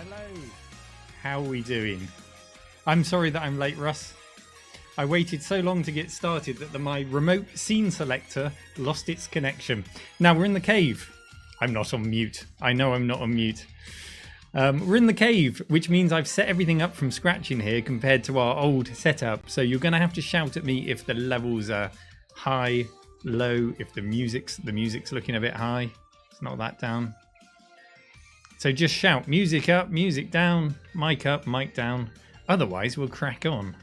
Hello. How are we doing? I'm sorry that I'm late, Russ. I waited so long to get started that my remote scene selector lost its connection. Now we're in the cave. I'm not on mute. I know I'm not on mute. We're in the cave, which means I've set everything up from scratch in here compared to our old setup. So you're going to have to shout at me if the levels are high, low, if the music's looking a bit high. It's not that down. So just shout music up, music down, mic up, mic down. Otherwise, we'll crack on.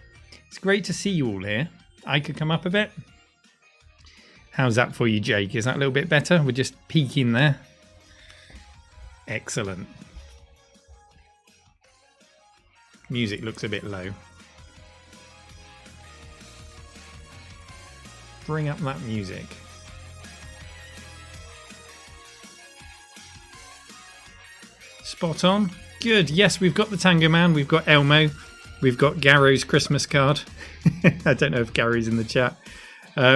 It's great to see you all here. I could come up a bit. How's that for you, Jake? Is that a little bit better? We're just peeking there. Excellent. Music looks a bit low. Bring up that music. Spot on. Good. Yes, we've got the Tango Man. We've got Elmo. We've got Garrow's Christmas card. I don't know if Garrow's in the chat.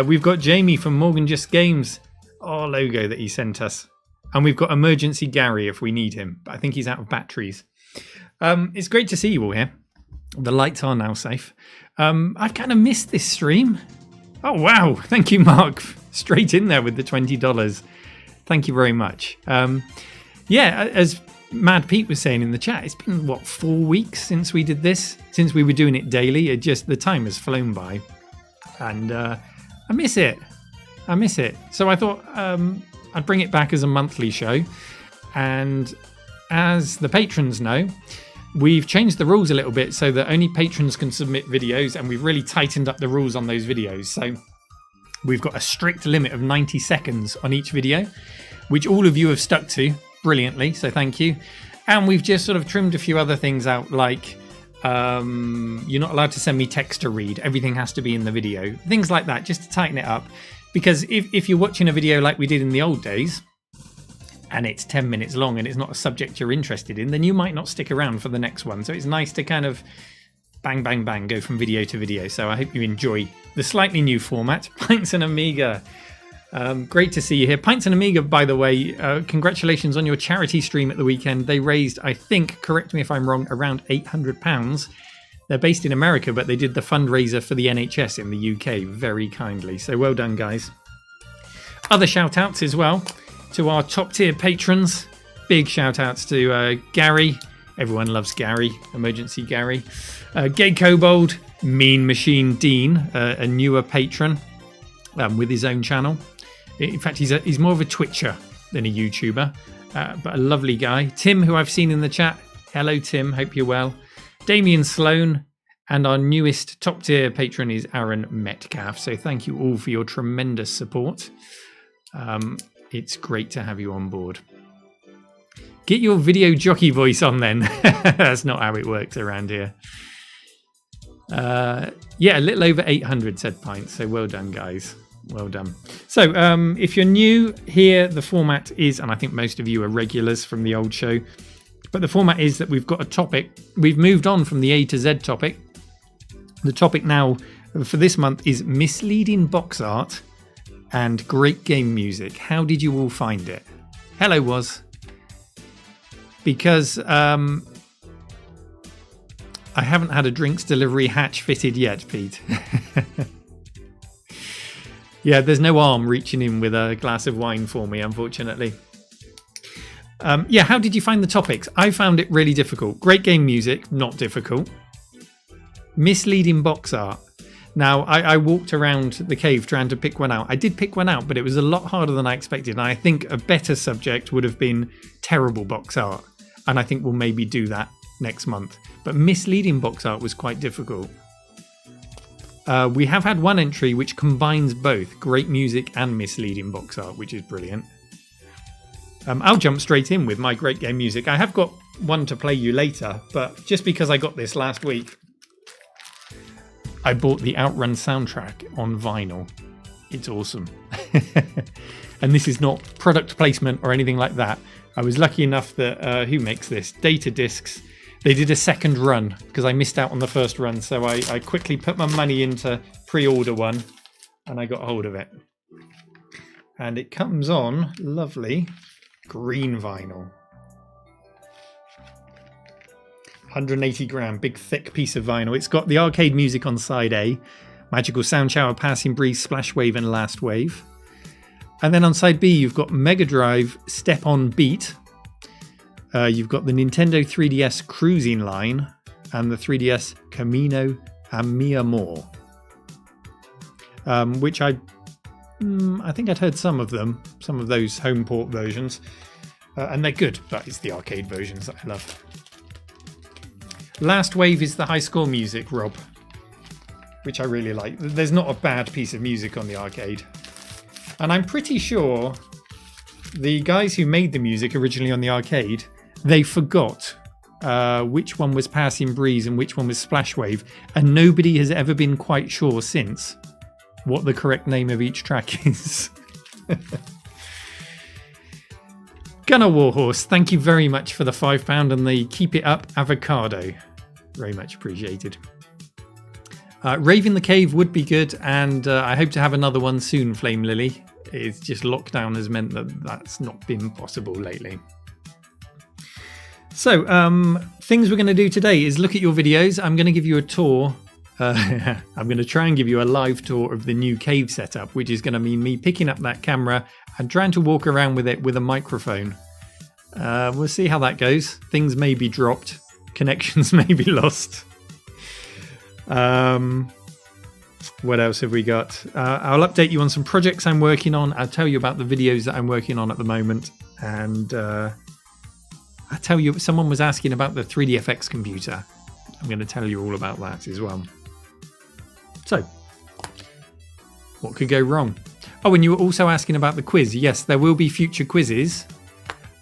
We've got Jamie from Morgan Just Games. Our logo that he sent us. And we've got Emergency Gary if we need him. But I think he's out of batteries. It's great to see you all here. The lights are now safe. I've kind of missed this stream. Oh, wow. Thank you, Mark. Straight in there with the $20. Thank you very much. Yeah, as Mad Pete was saying in the chat, it's been, 4 weeks since we did this? Since we were doing it daily. The time has flown by. And I miss it. So I thought I'd bring it back as a monthly show. And as the patrons know, we've changed the rules a little bit so that only patrons can submit videos, and we've really tightened up the rules on those videos. So we've got a strict limit of 90 seconds on each video, which all of you have stuck to brilliantly, so thank you. And we've just sort of trimmed a few other things out, like you're not allowed to send me text to read. Everything has to be in the video. Things like that, just to tighten it up. Because if you're watching a video like we did in the old days, and it's 10 minutes long and it's not a subject you're interested in, then you might not stick around for the next one. So it's nice to kind of bang, bang, bang, go from video to video. So I hope you enjoy the slightly new format. Pints and Amiga. Great to see you here. Pints and Amiga, by the way, congratulations on your charity stream at the weekend. They raised, I think, correct me if I'm wrong, around £800. They're based in America, but they did the fundraiser for the NHS in the UK very kindly. So well done, guys. Other shout outs as well to our top tier patrons. Big shout outs to Gary. Everyone loves Gary. Emergency Gary. Gay Kobold. Mean Machine Dean, a newer patron with his own channel. In fact, he's more of a Twitcher than a YouTuber, but a lovely guy. Tim, who I've seen in the chat. Hello, Tim. Hope you're well. Damien Sloan. And our newest top tier patron is Aaron Metcalf. So thank you all for your tremendous support. It's great to have you on board. Get your video jockey voice on then. That's not how it works around here. Yeah, a little over 800 said Pint. So well done, guys. Well done. So if you're new here, the format is, and I think most of you are regulars from the old show, but the format is that we've got a topic. We've moved on from the A to Z topic. The topic now for this month is misleading box art and great game music. How did you all find it? Hello, Was. Because I haven't had a drinks delivery hatch fitted yet, Pete. Yeah, there's no arm reaching in with a glass of wine for me, unfortunately. Yeah, how did you find the topics? I found it really difficult. Great game music, not difficult. Misleading box art. Now, I walked around the cave trying to pick one out. I did pick one out, but it was a lot harder than I expected. And I think a better subject would have been terrible box art. And I think we'll maybe do that next month. But misleading box art was quite difficult. We have had one entry which combines both great music and misleading box art, which is brilliant. I'll jump straight in with my great game music. I have got one to play you later, but just because I got this last week, I bought the Outrun soundtrack on vinyl. It's awesome. And this is not product placement or anything like that. I was lucky enough that, who makes this? Data Discs. They did a second run because I missed out on the first run. So I quickly put my money into pre-order one and I got hold of it. And it comes on lovely green vinyl. 180 gram, big thick piece of vinyl. It's got the arcade music on side A, Magical Sound Shower, Passing Breeze, Splash Wave and Last Wave. And then on side B, you've got Mega Drive Step On Beat. You've got the Nintendo 3DS Cruising Line and the 3DS Camino a Mi Amor, which I think I'd heard some of those home port versions, and they're good, but it's the arcade versions that I love. Last Wave is the high score music, Rob, which I really like. There's not a bad piece of music on the arcade. And I'm pretty sure the guys who made the music originally on the arcade, they forgot which one was Passing Breeze and which one was Splash Wave, and nobody has ever been quite sure since what the correct name of each track is. Gunnar Warhorse, thank you very much for the £5 and the Keep It Up avocado. Very much appreciated. Rave in the Cave would be good, and I hope to have another one soon, Flame Lily. It's just lockdown has meant that that's not been possible lately. So, things we're going to do today is look at your videos. I'm going to give you a tour. I'm going to try and give you a live tour of the new cave setup, which is going to mean me picking up that camera and trying to walk around with it with a microphone. We'll see how that goes. Things may be dropped. Connections may be lost. What else have we got? I'll update you on some projects I'm working on. I'll tell you about the videos that I'm working on at the moment. And I'll tell you, someone was asking about the 3DFX computer. I'm going to tell you all about that as well. So, what could go wrong? Oh, and you were also asking about the quiz. Yes, there will be future quizzes.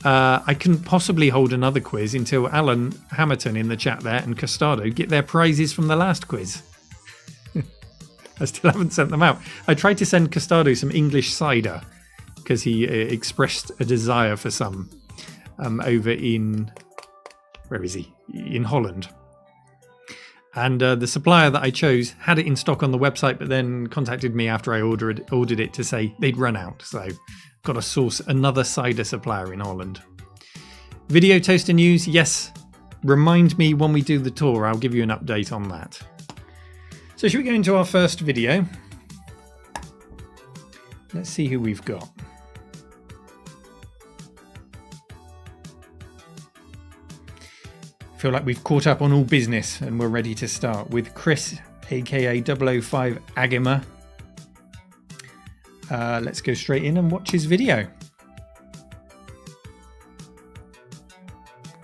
I couldn't possibly hold another quiz until Alan Hamilton in the chat there and Costado get their prizes from the last quiz. I still haven't sent them out. I tried to send Costado some English cider because he expressed a desire for some over in, where is he? In Holland. And the supplier that I chose had it in stock on the website, but then contacted me after I ordered it to say they'd run out. So got to source another cider supplier in Holland. Video toaster news, yes. Remind me when we do the tour. I'll give you an update on that. So should we go into our first video? Let's see who we've got. Feel like we've caught up on all business and we're ready to start with Chris, aka 005 Agima. Let's go straight in and watch his video.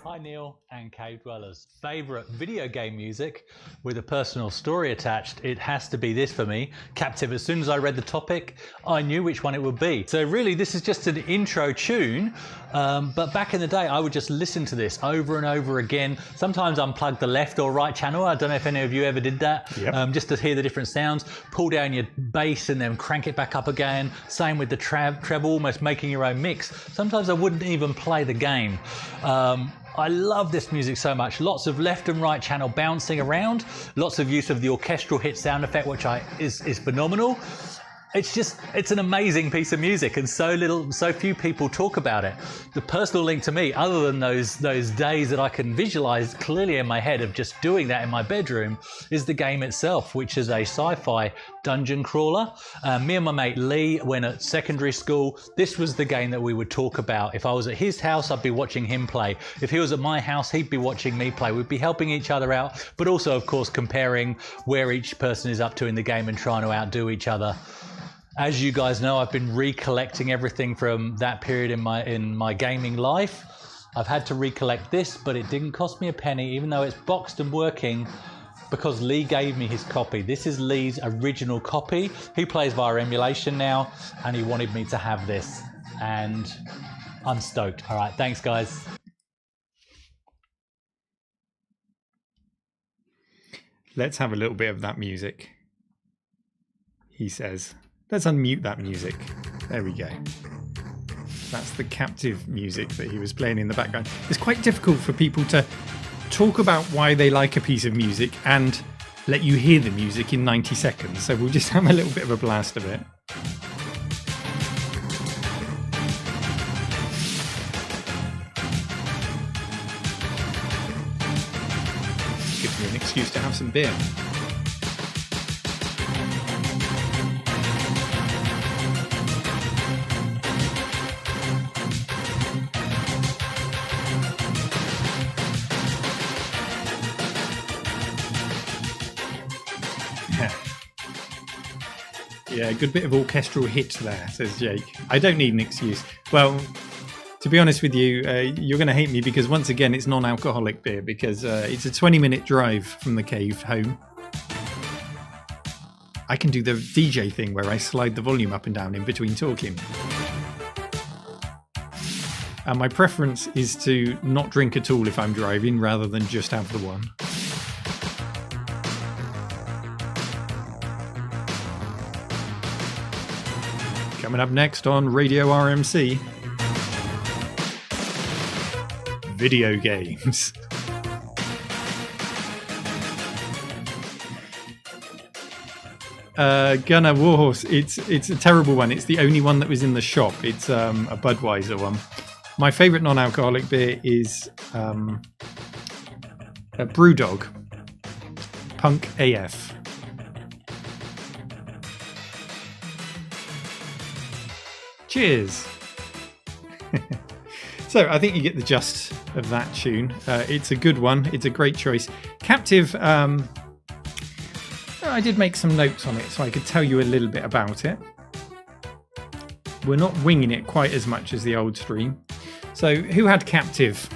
Hi Neil and Cave Dwellers. Favourite video game music with a personal story attached. It has to be this for me. Captive. As soon as I read the topic, I knew which one it would be. So really this is just an intro tune, but back in the day I would just listen to this over and over again. Sometimes unplug the left or right channel. I don't know if any of you ever did that. Yep. Just to hear the different sounds. Pull down your bass and then crank it back up again. Same with the treble, almost making your own mix. Sometimes I wouldn't even play the game. I love this music so much. Lots of left and right channel bouncing around. Lots of use of the orchestral hit sound effect, which is phenomenal. It's an amazing piece of music, and so few people talk about it. The personal link to me, other than those days that I can visualize clearly in my head of just doing that in my bedroom, is the game itself, which is a sci-fi dungeon crawler. Me and my mate Lee, when at secondary school, this was the game that we would talk about. If I was at his house, I'd be watching him play. If he was at my house, he'd be watching me play. We'd be helping each other out, but also, of course, comparing where each person is up to in the game and trying to outdo each other. As you guys know, I've been recollecting everything from that period in my gaming life. I've had to recollect this, but it didn't cost me a penny, even though it's boxed and working, because Lee gave me his copy. This is Lee's original copy. He plays via emulation now, and he wanted me to have this, and I'm stoked. All right, thanks guys. Let's have a little bit of that music, he says. Let's unmute that music. There we go. That's the captive music that he was playing in the background. It's quite difficult for people to talk about why they like a piece of music and let you hear the music in 90 seconds. So we'll just have a little bit of a blast of it. excuse to have some beer. Yeah, good bit of orchestral hit there, says Jake. I don't need an excuse. Well, to be honest with you, you're going to hate me because once again it's non-alcoholic beer because it's a 20-minute drive from the cave home. I can do the DJ thing where I slide the volume up and down in between talking. And my preference is to not drink at all if I'm driving rather than just have the one. Coming up next on Radio RMC, video games. Gunner Warhorse, it's a terrible one. It's the only one that was in the shop. It's a Budweiser one. My favourite non-alcoholic beer is a Brewdog Punk AF. Cheers. So I think you get the gist of that tune. It's a good one. It's a great choice. Captive, I did make some notes on it so I could tell you a little bit about it. We're not winging it quite as much as the old stream. So who had Captive?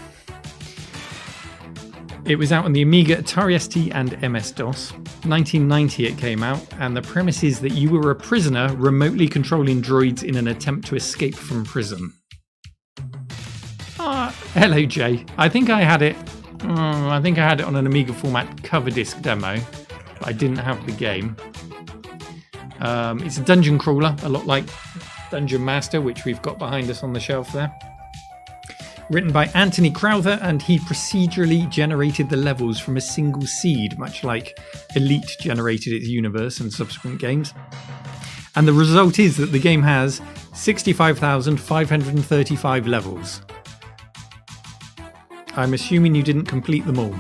It was out on the Amiga, Atari ST and MS-DOS. 1990 it came out, and the premise is that you were a prisoner remotely controlling droids in an attempt to escape from prison. Hello Jay. I think I had it on an Amiga format cover disc demo, but I didn't have the game. It's a dungeon crawler, a lot like Dungeon Master, which we've got behind us on the shelf there. Written by Anthony Crowther, and he procedurally generated the levels from a single seed, much like Elite generated its universe and subsequent games. And the result is that the game has 65,535 levels. I'm assuming you didn't complete them all.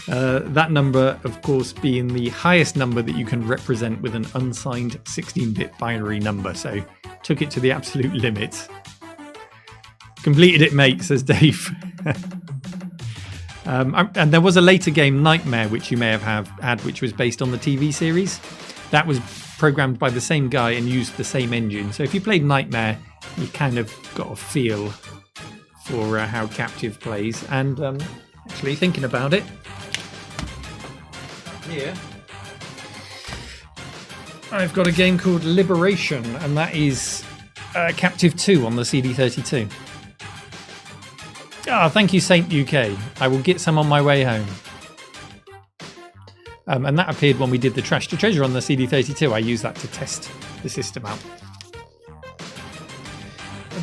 That number, of course, being the highest number that you can represent with an unsigned 16-bit binary number, so took it to the absolute limit. Completed it, mate, says Dave. And there was a later game, Nightmare, which you may have had, which was based on the TV series. That was programmed by the same guy and used the same engine. So if you played Nightmare, you kind of got a feel for how Captive plays. And actually, thinking about it, here, I've got a game called Liberation, and that is Captive 2 on the CD32. Thank you, Saint UK. I will get some on my way home. And that appeared when we did the Trash to Treasure on the CD32. I used that to test the system out.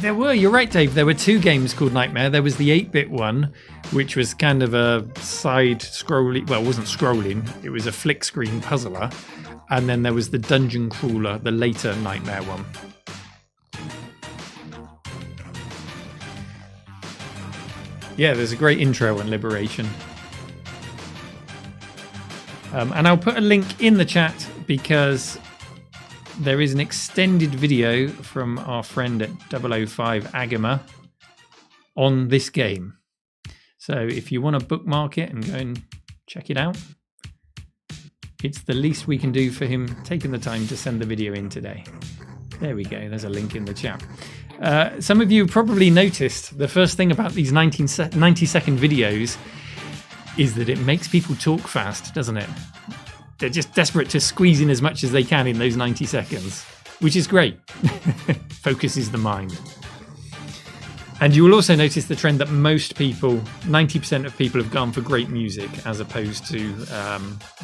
You're right, Dave, there were two games called Nightmare. There was the 8-bit one, which was kind of a side-scrolling, well, it wasn't scrolling, it was a flick screen puzzler. And then there was the Dungeon Crawler, the later Nightmare one. Yeah, there's a great intro on Liberation. And I'll put a link in the chat because there is an extended video from our friend at 005 Agama on this game. So if you want to bookmark it and go and check it out, it's the least we can do for him taking the time to send the video in today. There we go, there's a link in the chat. Some of you probably noticed the first thing about these 90-second videos is that it makes people talk fast, doesn't it? They're just desperate to squeeze in as much as they can in those 90 seconds, which is great. Focuses the mind. And you will also notice the trend that most people, 90% of people, have gone for great music as opposed to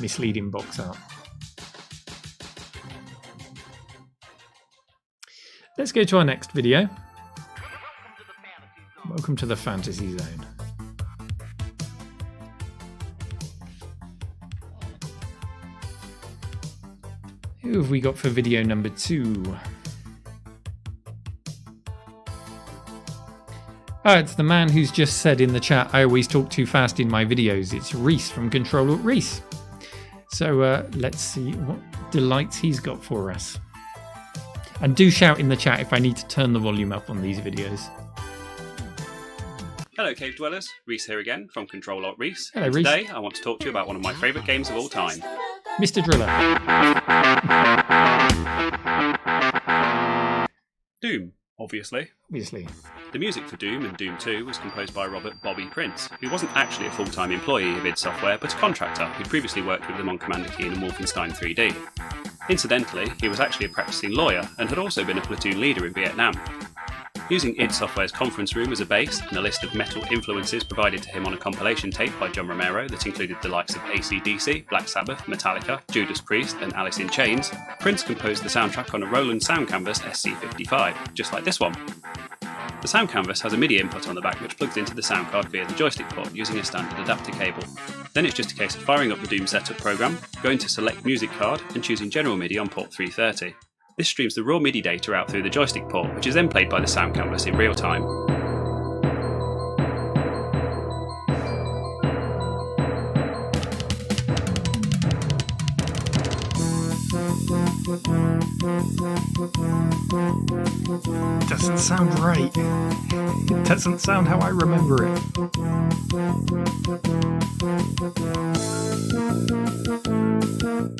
misleading box art. Let's go to our next video. Welcome to the Fantasy Zone. Who have we got for video number 2? Oh, it's the man who's just said in the chat, I always talk too fast in my videos. It's Reese from Control Alt Reese. So let's see what delights he's got for us. And do shout in the chat if I need to turn the volume up on these videos. Hello Cave Dwellers, Reese here again from Control Alt Reese. Hello, Reese. Today I want to talk to you about one of my favourite games of all time. Mr. Driller. Doom, obviously. Obviously. The music for Doom and Doom 2 was composed by Robert Bobby Prince, who wasn't actually a full-time employee of id Software, but a contractor who'd previously worked with them on Commander Keen and Wolfenstein 3D. Incidentally, he was actually a practicing lawyer and had also been a platoon leader in Vietnam. Using id Software's conference room as a base and a list of metal influences provided to him on a compilation tape by John Romero that included the likes of AC/DC, Black Sabbath, Metallica, Judas Priest and Alice in Chains, Prince composed the soundtrack on a Roland Sound Canvas SC55, just like this one. The sound canvas has a MIDI input on the back which plugs into the sound card via the joystick port using a standard adapter cable. Then it's just a case of firing up the Doom setup program, going to select music card and choosing general MIDI on port 330. This streams the raw MIDI data out through the joystick port, which is then played by the sound canvas in real time. Doesn't sound right. It doesn't sound how I remember it.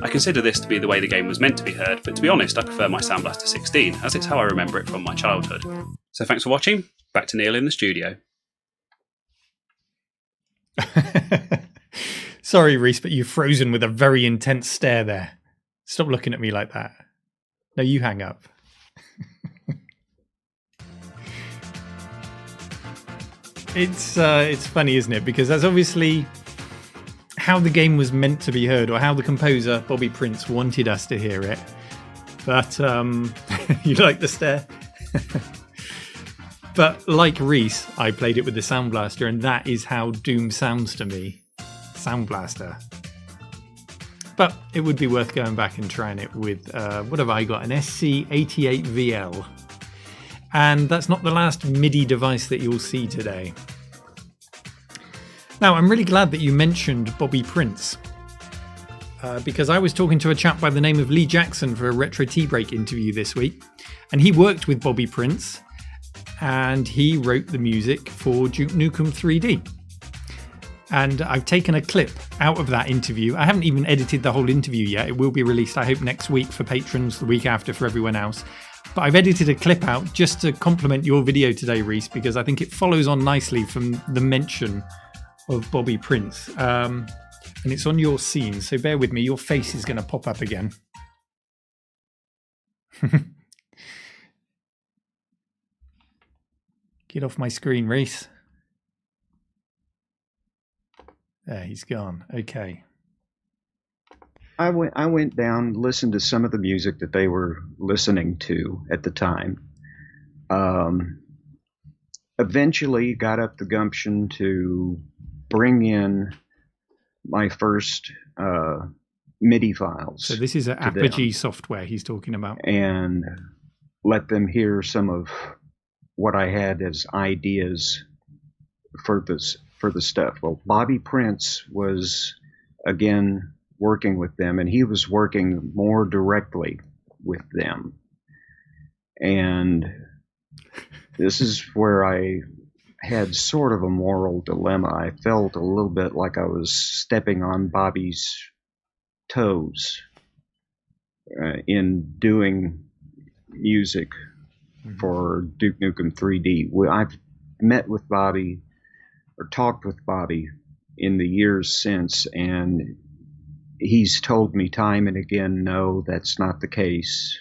I consider this to be the way the game was meant to be heard, but to be honest I prefer my Sound Blaster 16, as it's how I remember it from my childhood. So thanks for watching, back to Neil in the studio. Sorry Reese, but you've frozen with a very intense stare there. Stop looking at me like that. No, you hang up. It's funny, isn't it? Because that's obviously how the game was meant to be heard, or how the composer Bobby Prince wanted us to hear it. But you like the stare? But like Reese, I played it with the Sound Blaster, and that is how Doom sounds to me. Sound Blaster. But it would be worth going back and trying it with, what have I got? An SC88VL. And that's not the last MIDI device that you'll see today. Now, I'm really glad that you mentioned Bobby Prince. Because I was talking to a chap by the name of Lee Jackson for a Retro Tea Break interview this week. And he worked with Bobby Prince. And he wrote the music for Duke Nukem 3D. And I've taken a clip out of that interview. I haven't even edited the whole interview yet. It will be released, I hope, next week for patrons, the week after for everyone else. But I've edited a clip out just to complement your video today, Reese, because I think it follows on nicely from the mention of Bobby Prince. And it's on your scene, so bear with me. Your face is going to pop up again. Get off my screen, Reese. There, he's gone. Okay. I went down, listened to some of the music that they were listening to at the time. Eventually got up the gumption to bring in my first MIDI files. So this is an Apogee software he's talking about. And let them hear some of what I had as ideas for the stuff. Well, Bobby Prince was, again, working with them, and he was working more directly with them. And this is where I had sort of a moral dilemma. I felt a little bit like I was stepping on Bobby's toes in doing music for Duke Nukem 3D. I've met with Bobby or talked with Bobby in the years since, and he's told me time and again, no, that's not the case.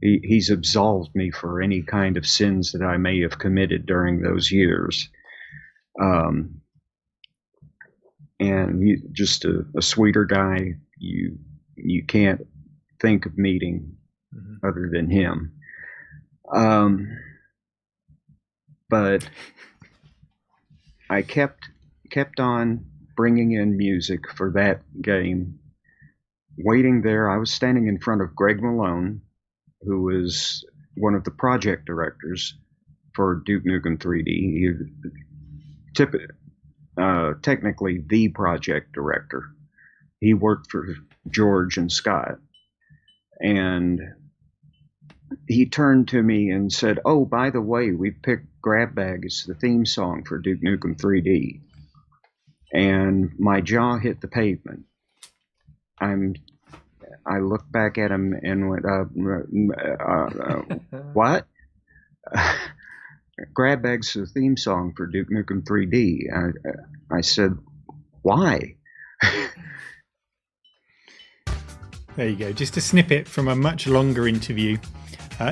He's absolved me for any kind of sins that I may have committed during those years. And just a sweeter guy you can't think of meeting other than him. But I kept on bringing in music for that game. Waiting there, I was standing in front of Greg Malone, who was one of the project directors for Duke Nukem 3D. Technically the project director. He worked for George and Scott. And he turned to me and said, "Oh, by the way, we picked Grab Bag as the theme song for Duke Nukem 3D." And my jaw hit the pavement. I looked back at him and went, what? Grab Bag's the theme song for Duke Nukem 3D. I said, why? There you go. Just a snippet from a much longer interview.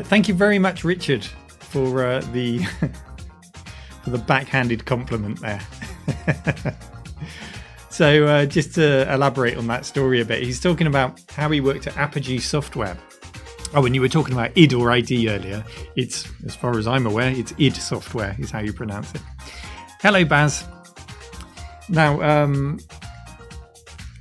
Thank you very much, Richard, for the for the backhanded compliment there. So just to elaborate on that story a bit, he's talking about how he worked at Apogee Software. Oh, and you were talking about id or ID earlier. It's, as far as I'm aware, it's id Software is how you pronounce it. Hello, Baz. Now,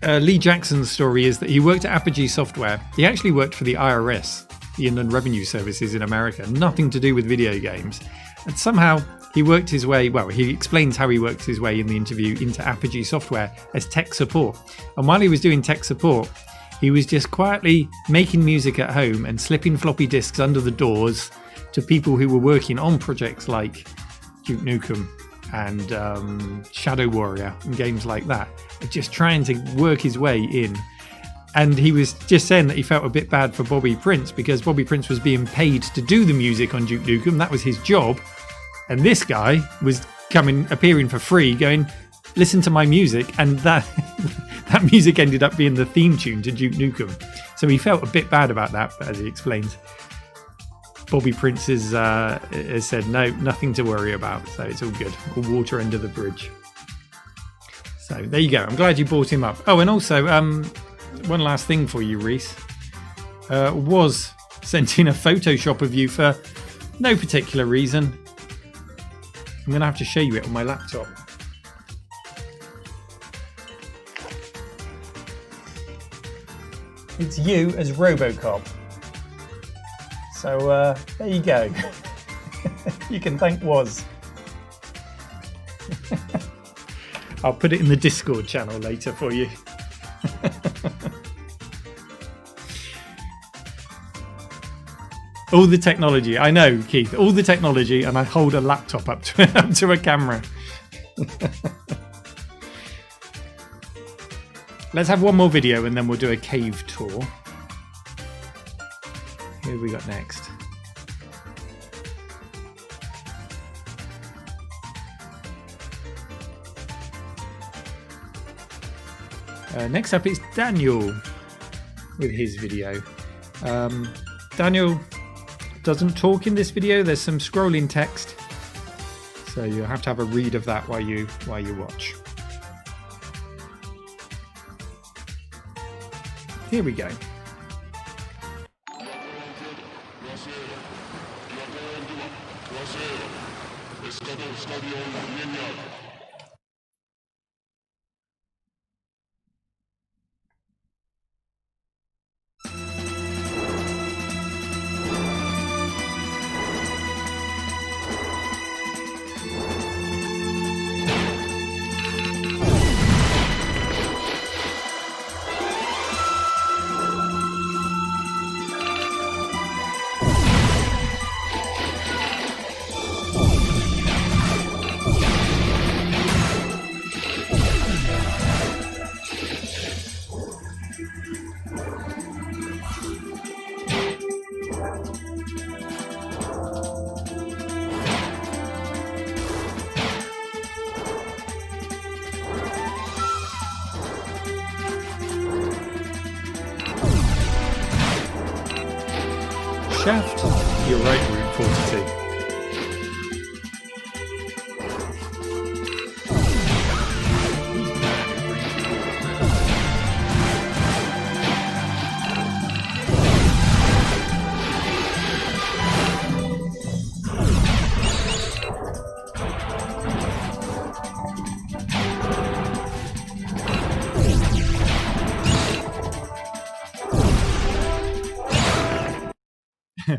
Lee Jackson's story is that he worked at Apogee Software. He actually worked for the IRS, the Inland Revenue Services in America. Nothing to do with video games. And somehow he worked his way, well, he explains how he worked his way in the interview into Apogee Software as tech support. And while he was doing tech support, he was just quietly making music at home and slipping floppy disks under the doors to people who were working on projects like Duke Nukem and Shadow Warrior and games like that, just trying to work his way in. And he was just saying that he felt a bit bad for Bobby Prince because Bobby Prince was being paid to do the music on Duke Nukem. That was his job. And this guy was appearing for free, going, listen to my music. And that music ended up being the theme tune to Duke Nukem. So he felt a bit bad about that, but as he explains, Bobby Prince has said, no, nothing to worry about. So it's all good. All water under the bridge. So there you go. I'm glad you brought him up. Oh, and also, one last thing for you, Reese. Was sent in a Photoshop of you for no particular reason. I'm going to have to show you it on my laptop. It's you as RoboCop. So there you go. You can thank Woz. I'll put it in the Discord channel later for you. All the technology. I know, Keith. All the technology, and I hold a laptop up to a camera. Let's have one more video and then we'll do a cave tour. Who have we got next? Next up is Daniel with his video. Daniel doesn't talk in this video. There's some scrolling text, so you'll have to have a read of that while you watch. Here we go. Shaft, you're right, Route 42.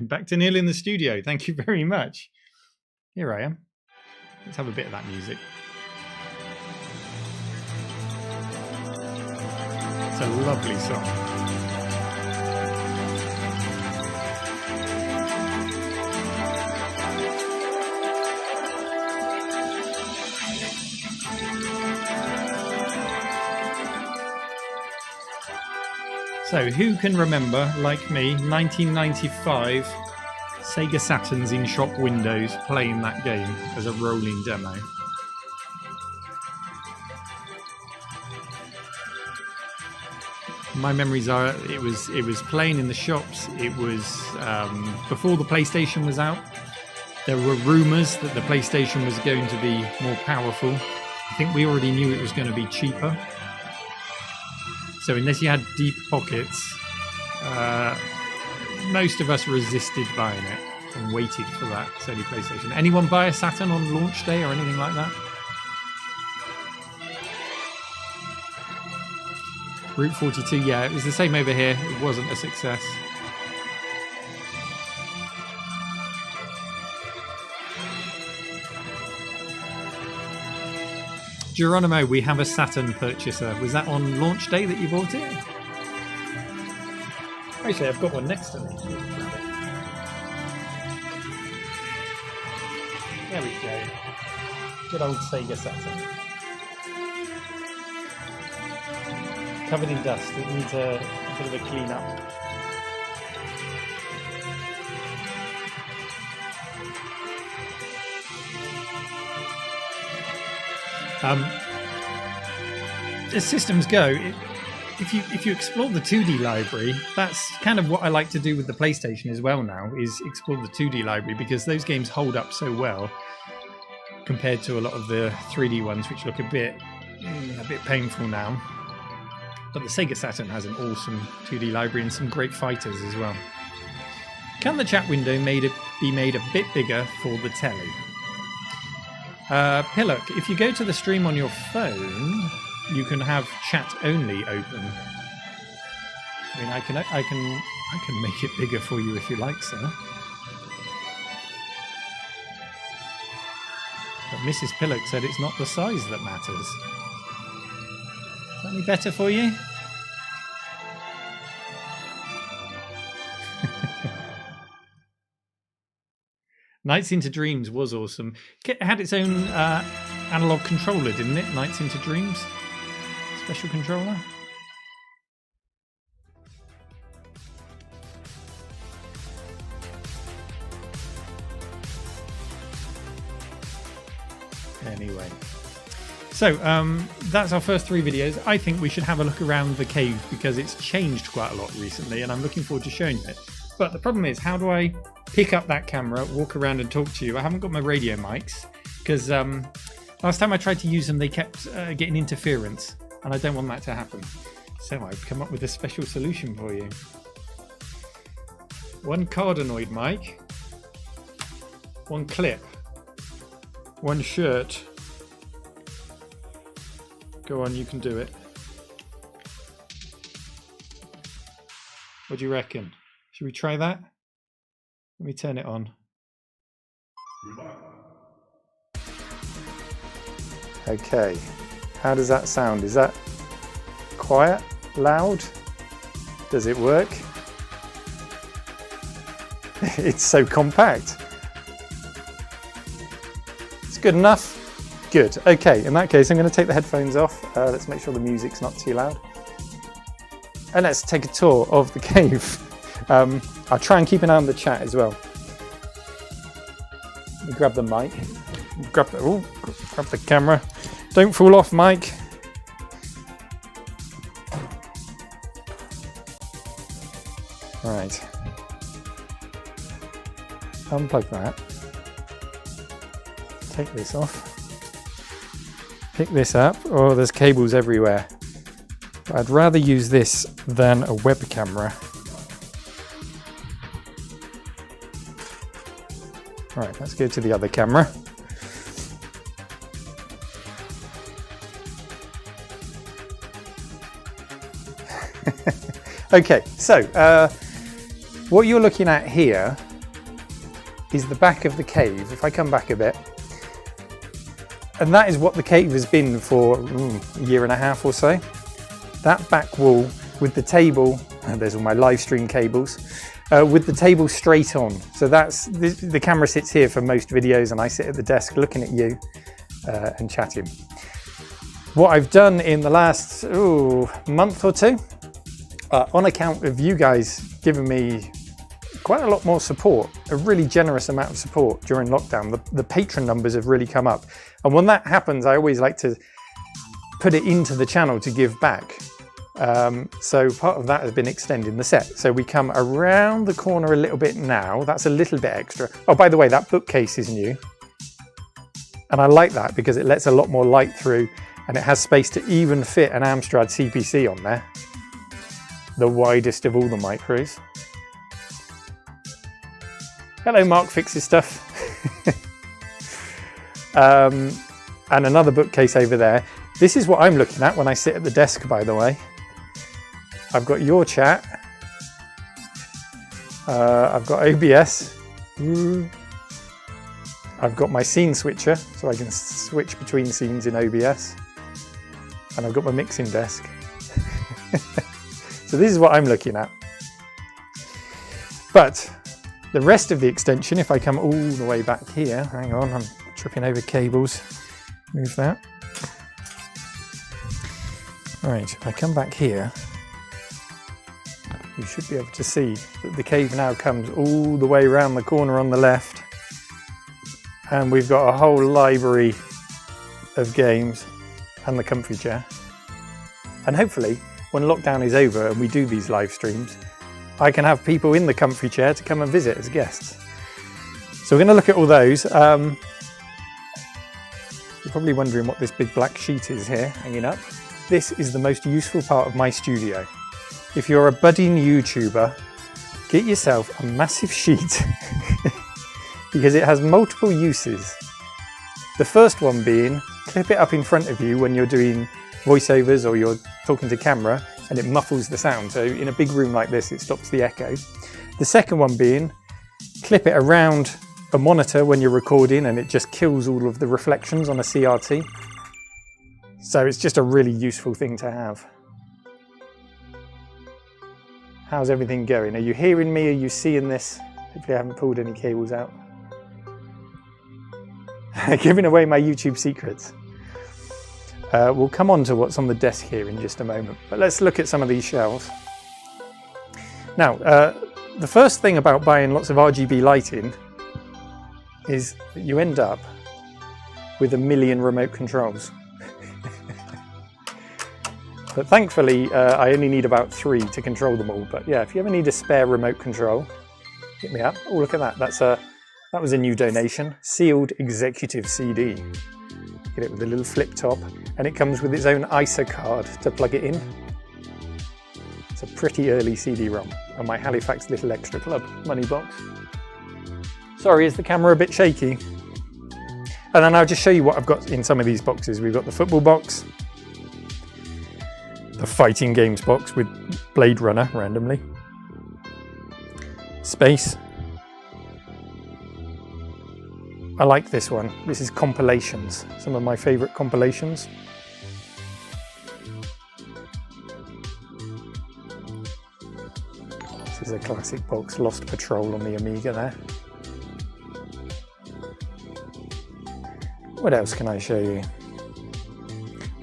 Back to Neil in the studio. Thank you very much. Here I am. Let's have a bit of that music. It's a lovely song. So, who can remember, like me, 1995 Sega Saturns in shop windows playing that game as a rolling demo? My memories are it was playing in the shops. It was before the PlayStation was out. There were rumours that the PlayStation was going to be more powerful. I think we already knew it was going to be cheaper. So unless you had deep pockets, most of us resisted buying it and waited for that Sony PlayStation. Anyone buy a Saturn on launch day or anything like that? Route 42, yeah, it was the same over here. It wasn't a success. Geronimo, we have a Saturn purchaser. Was that on launch day that you bought it? Actually, I've got one next to me. There we go. Good old Sega Saturn. Covered in dust. It needs a bit of a clean up. As systems go, if you explore the 2D library, that's kind of what I like to do with the PlayStation as well now, is explore the 2D library, because those games hold up so well compared to a lot of the 3D ones, which look a bit painful now. But the Sega Saturn has an awesome 2D library and some great fighters as well. Can the chat window be made a bit bigger for the telly? Pillock, if you go to the stream on your phone, you can have chat only open. I mean, I can make it bigger for you if you like, sir. But Mrs. Pillock said it's not the size that matters. Is that any better for you? Nights into Dreams was awesome. It had its own analog controller, didn't it? Nights into Dreams? Special controller? Anyway. So, that's our first 3 videos. I think we should have a look around the cave because it's changed quite a lot recently and I'm looking forward to showing it. But the problem is, how do I pick up that camera, walk around and talk to you? I haven't got my radio mics because last time I tried to use them, they kept getting interference and I don't want that to happen. So I've come up with a special solution for you. One cardioid mic, one clip, one shirt. Go on, you can do it. What do you reckon? Should we try that? Let me turn it on. Okay, how does that sound? Is that quiet, loud? Does it work? It's so compact. It's good enough? Good. Okay, in that case, I'm going to take the headphones off. Let's make sure the music's not too loud. And let's take a tour of the cave. I'll try and keep an eye on the chat as well. Let me grab the mic. Grab the camera. Don't fall off, Mike. Right. Unplug that. Take this off. Pick this up. Oh, there's cables everywhere. But I'd rather use this than a web camera. Right, let's go to the other camera. Okay, so what you're looking at here is the back of the cave. If I come back a bit, and that is what the cave has been for a year and a half or so. That back wall with the table, and there's all my live stream cables, with the table straight on. So that's the camera sits here for most videos, and I sit at the desk looking at you and chatting. What I've done in the last month or two, on account of you guys giving me quite a lot more support, a really generous amount of support during lockdown. The patron numbers have really come up. And when that happens, I always like to put it into the channel to give back. So part of that has been extending the set. So we come around the corner a little bit now. That's a little bit extra. Oh, by the way, that bookcase is new. And I like that because it lets a lot more light through, and it has space to even fit an Amstrad CPC on there. The widest of all the micros. Hello, Mark Fixes Stuff. And another bookcase over there. This is what I'm looking at when I sit at the desk, by the way. I've got your chat. I've got OBS. I've got my scene switcher, so I can switch between scenes in OBS. And I've got my mixing desk. So this is what I'm looking at. But the rest of the extension, if I come all the way back here, hang on, I'm tripping over cables. Move that. All right, if I come back here, you should be able to see that the cave now comes all the way around the corner on the left. And we've got a whole library of games and the comfy chair. And hopefully, when lockdown is over and we do these live streams, I can have people in the comfy chair to come and visit as guests. So we're going to look at all those. You're probably wondering what this big black sheet is here, hanging up. This is the most useful part of my studio. If you're a budding YouTuber, get yourself a massive sheet because it has multiple uses. The first one being, clip it up in front of you when you're doing voiceovers or you're talking to camera, and it muffles the sound. So in a big room like this, it stops the echo. The second one being, clip it around a monitor when you're recording, and it just kills all of the reflections on a CRT. So it's just a really useful thing to have. How's everything going? Are you hearing me? Are you seeing this? Hopefully I haven't pulled any cables out. Giving away my YouTube secrets. We'll come on to what's on the desk here in just a moment, but let's look at some of these shelves. Now, the first thing about buying lots of RGB lighting is that you end up with 1 million remote controls. But thankfully, I only need about 3 to control them all. But yeah, if you ever need a spare remote control, hit me up. Oh, look at that. That was a new donation. Sealed executive CD. Get it with a little flip top, and it comes with its own ISA card to plug it in. It's a pretty early CD-ROM on my Halifax Little Extra Club money box. Sorry, is the camera a bit shaky? And then I'll just show you what I've got in some of these boxes. We've got the football box, the fighting games box with Blade Runner randomly, Space. I like this one. This is compilations, some of my favourite compilations. This is a classic box, Lost Patrol on the Amiga there. What else can I show you?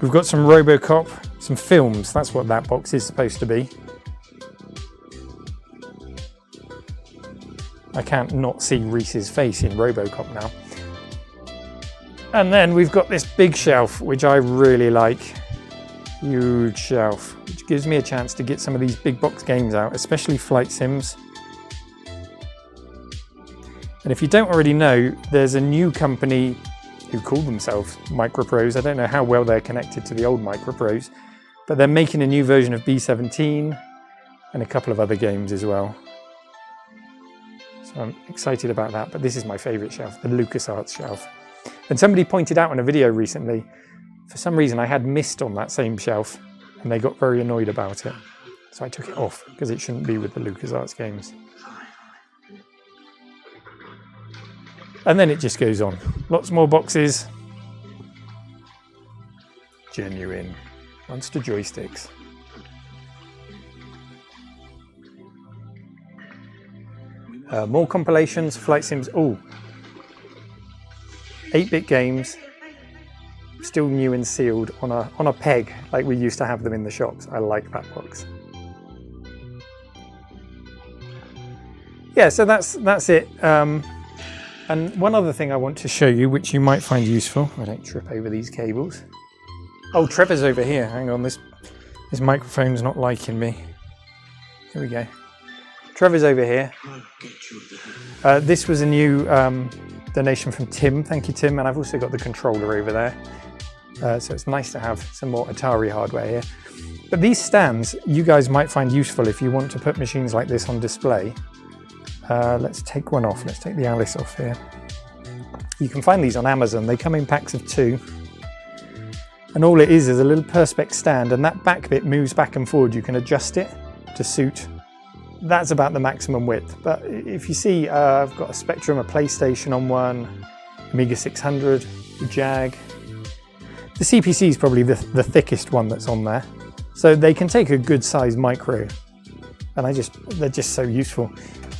We've got some RoboCop, some films, that's what that box is supposed to be. I can't not see Reese's face in RoboCop now. And then we've got this big shelf, which I really like. Huge shelf, which gives me a chance to get some of these big box games out, especially flight sims. And if you don't already know, there's a new company who call themselves Microprose. I don't know how well they're connected to the old Microprose, but they're making a new version of B-17 and a couple of other games as well. So I'm excited about that, but this is my favorite shelf, the LucasArts shelf. And somebody pointed out in a video recently, for some reason I had mist on that same shelf and they got very annoyed about it. So I took it off because it shouldn't be with the LucasArts games. And then it just goes on. Lots more boxes. Genuine monster joysticks. More compilations, flight sims. Oh, 8-bit games, still new and sealed on a peg, like we used to have them in the shops. I like that box. Yeah, so that's it. And one other thing I want to show you, which you might find useful. I don't trip over these cables. Oh, Trevor's over here. Hang on, this microphone's not liking me. Here we go. Trevor's over here. This was a new donation from Tim. Thank you, Tim. And I've also got the controller over there. So it's nice to have some more Atari hardware here. But these stands, you guys might find useful if you want to put machines like this on display. Let's take one off. Let's take the Alice off here. You can find these on Amazon. They come in packs of 2. And all it is a little Perspex stand, and that back bit moves back and forward. You can adjust it to suit. That's about the maximum width. But if you see, I've got a Spectrum, a PlayStation on one, Amiga 600, the Jag. The CPC is probably the thickest one that's on there. So they can take a good size micro. And they're just so useful.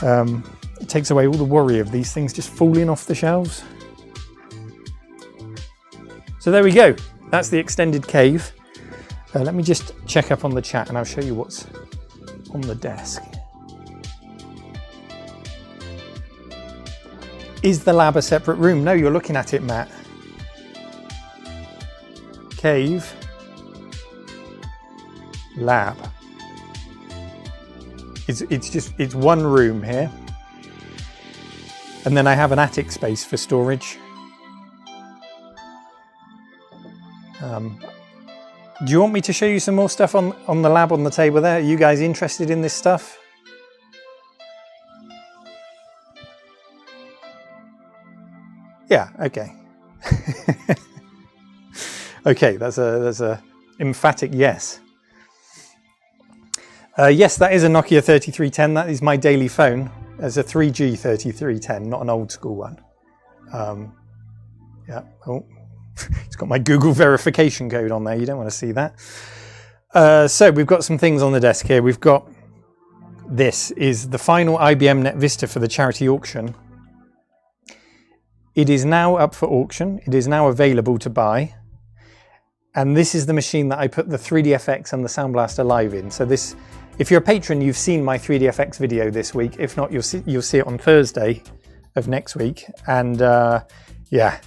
It takes away all the worry of these things just falling off the shelves. So there we go. That's the extended cave. Let me just check up on the chat and I'll show you what's on the desk. Is the lab a separate room? No, you're looking at it, Matt. Cave. Lab. It's one room here. And then I have an attic space for storage. Do you want me to show you some more stuff on the lab on the table there? Are you guys interested in this stuff? Yeah, okay. Okay, that's a emphatic yes. Yes, that is a Nokia 3310. That is my daily phone. It's a 3G 3310, not an old school one. Yeah, oh, it's got my Google verification code on there. You don't want to see that. So we've got some things on the desk here. We've got, this is the final IBM Net Vista for the charity auction. It is now up for auction. It is now available to buy. And this is the machine that I put the 3DFX and the Sound Blaster Live in. So this, if you're a patron, you've seen my 3DFX video this week. If not, you'll see it on Thursday of next week. And yeah,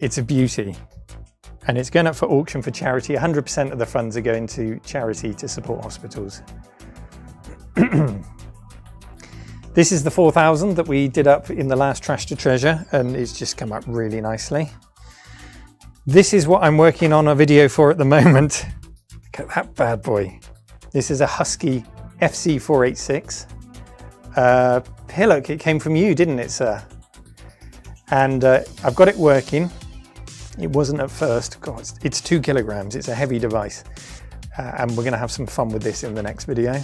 it's a beauty. And it's going up for auction for charity. 100% of the funds are going to charity to support hospitals. This is the 4000 that we did up in the last Trash to Treasure, and it's just come up really nicely. This is what I'm working on a video for at the moment. Look at that bad boy. This is a Husky FC486. Pillock, it came from you, didn't it, sir? And I've got it working. It wasn't at first. God, it's 2 kilograms. It's a heavy device. And we're going to have some fun with this in the next video.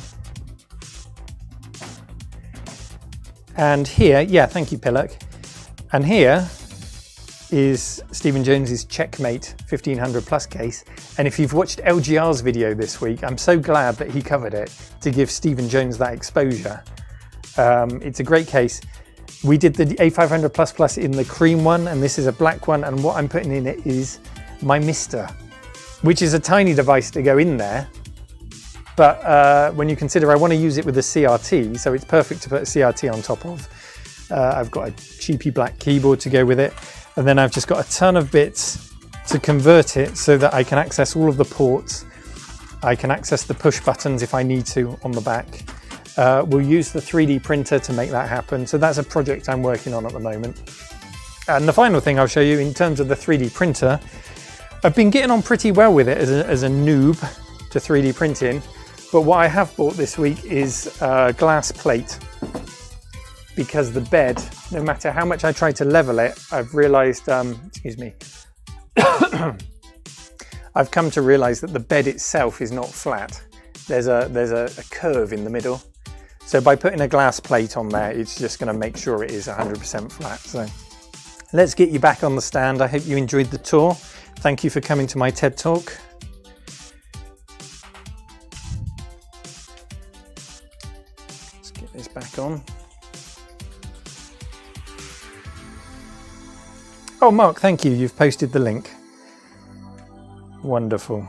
And here, yeah, thank you, Pillock. And here is Stephen Jones's Checkmate 1500 Plus case. And if you've watched LGR's video this week, I'm so glad that he covered it to give Stephen Jones that exposure. It's a great case. We did the A500 Plus Plus in the cream one, and this is a black one. And what I'm putting in it is my Mister, which is a tiny device to go in there. But when you consider I want to use it with a CRT, so it's perfect to put a CRT on top of. I've got a cheapy black keyboard to go with it. And then I've just got a ton of bits to convert it so that I can access all of the ports. I can access the push buttons if I need to on the back. We'll use the 3D printer to make that happen. So that's a project I'm working on at the moment. And the final thing I'll show you in terms of the 3D printer, I've been getting on pretty well with it as a noob to 3D printing. But what I have bought this week is glass plate, because the bed, no matter how much I try to level it, I've realized, excuse me, I've come to realize that the bed itself is not flat. There's a curve in the middle. So by putting a glass plate on there, it's just going to make sure it is 100% flat. So let's get you back on the stand. I hope you enjoyed the tour. Thank you for coming to my TED Talk. Let's get this back on. Oh, Mark, thank you. You've posted the link. Wonderful.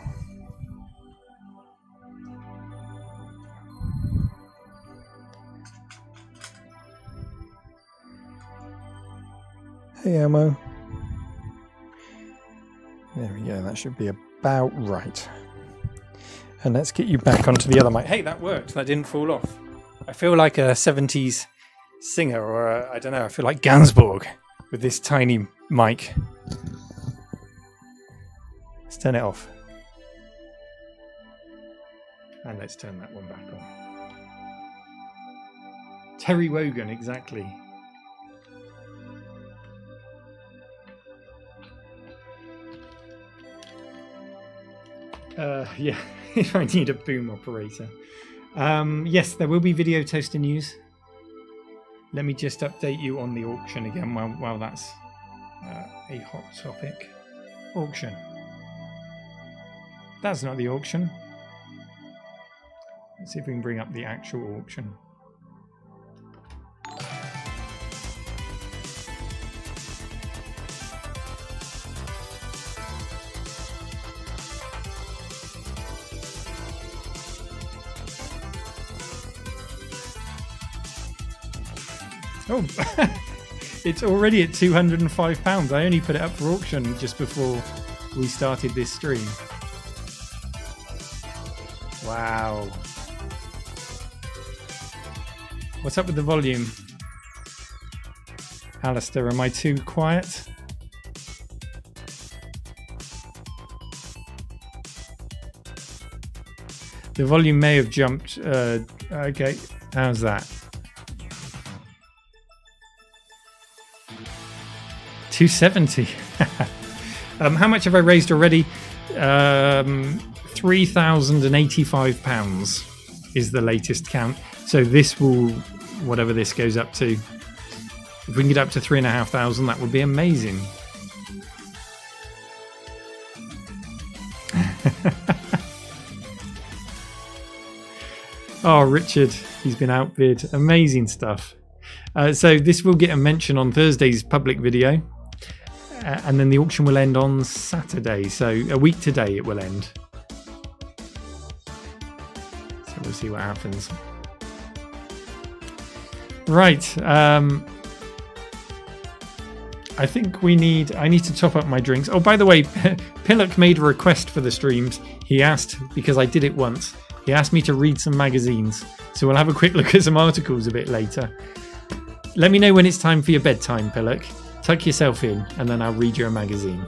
Hey, Elmo. There we go. That should be about right. And let's get you back onto the other mic. Hey, that worked. That didn't fall off. I feel like a 70s singer, or I don't know. I feel like Gainsbourg with this tiny mic. Let's turn it off. And let's turn that one back on. Terry Wogan, exactly. Yeah, if I need a boom operator. Yes, there will be video toaster news. Let me just update you on the auction again while that's a hot topic. Auction. That's not the auction. Let's see if we can bring up the actual auction. Oh, it's already at £205. I only put it up for auction just before we started this stream. Wow. What's up with the volume? Alistair, am I too quiet? The volume may have jumped. Okay, how's that? 270. How much have I raised already? £3,085 is the latest count. So this will, whatever this goes up to, if we can get up to 3,500, that would be amazing. Oh, Richard, he's been outbid. Amazing stuff. So this will get a mention on Thursday's public video. And then the auction will end on Saturday. So a week today it will end. So we'll see what happens. Right. I think I need to top up my drinks. Oh, by the way, Pillock made a request for the streams. He asked, because I did it once, he asked me to read some magazines. So we'll have a quick look at some articles a bit later. Let me know when it's time for your bedtime, Pillock. Tuck yourself in, and then I'll read you a magazine.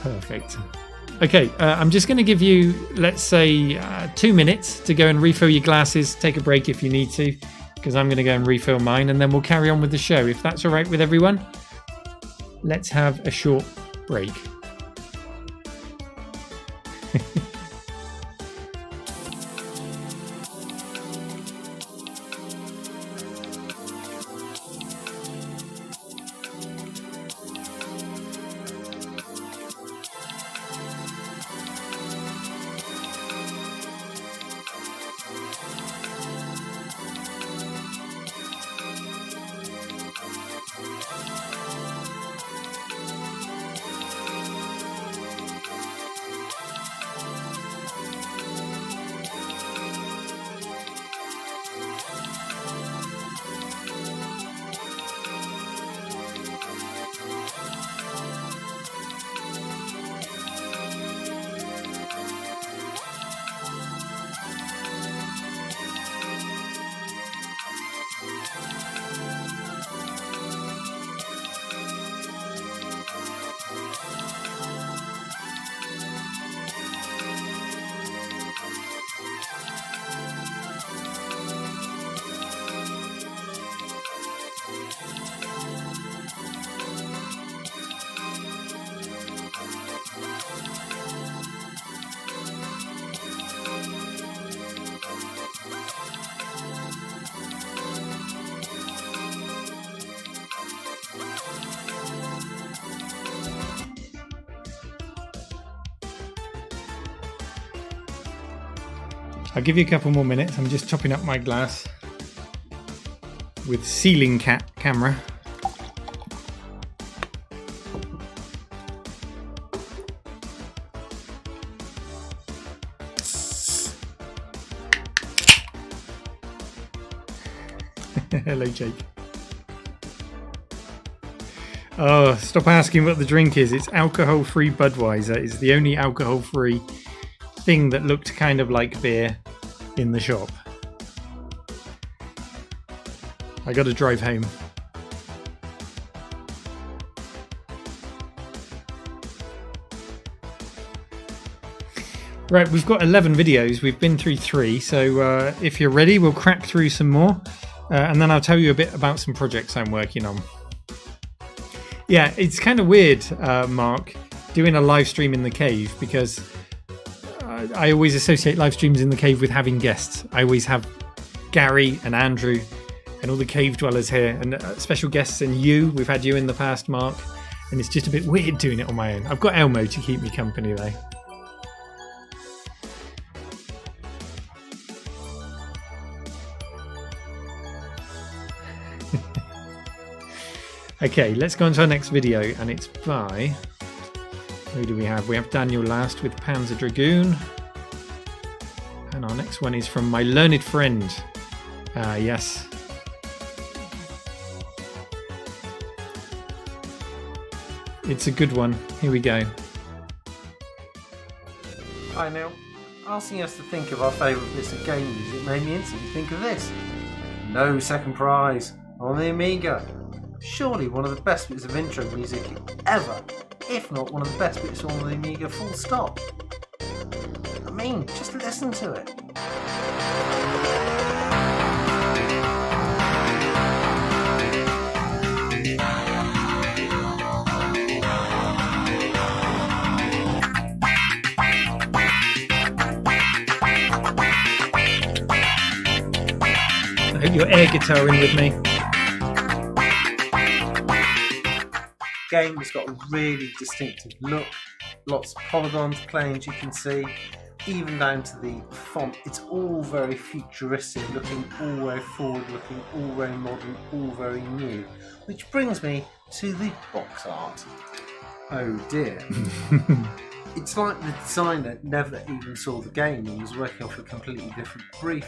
Perfect. Okay, I'm just going to give you, let's say, 2 minutes to go and refill your glasses. Take a break if you need to, because I'm going to go and refill mine, and then we'll carry on with the show. If that's all right with everyone, let's have a short break. I'll give you a couple more minutes. I'm just topping up my glass with ceiling camera. Hello, Jake. Oh, stop asking what the drink is. It's alcohol-free Budweiser. It's the only alcohol-free thing that looked kind of like beer in the shop. I got to drive home. Right, we've got 11 videos. We've been through 3, so if you're ready, we'll crack through some more. And then I'll tell you a bit about some projects I'm working on. Yeah, it's kind of weird, Mark, doing a live stream in the cave, because I always associate live streams in the cave with having guests. I always have Gary and Andrew and all the cave dwellers here, and special guests, and you. We've had you in the past, Mark, and it's just a bit weird doing it on my own. I've got Elmo to keep me company, though. Okay, let's go on to our next video, and it's by... Who do we have? We have Daniel Last with Panzer Dragoon. And our next one is from my learned friend. Yes. It's a good one. Here we go. Hi Neil. Asking us to think of our favourite bits of game music made me instantly think of this. No Second Prize on the Amiga. Surely one of the best bits of intro music ever, if not one of the best bits on the Amiga, full stop. I mean, just listen to it. I hope you're air guitaring with me. Game has got a really distinctive look, lots of polygons playing, as you can see, even down to the font. It's all very futuristic looking, all very forward looking, all very modern, all very new, which brings me to the box art. Oh dear. It's like the designer never even saw the game and was working off a completely different brief.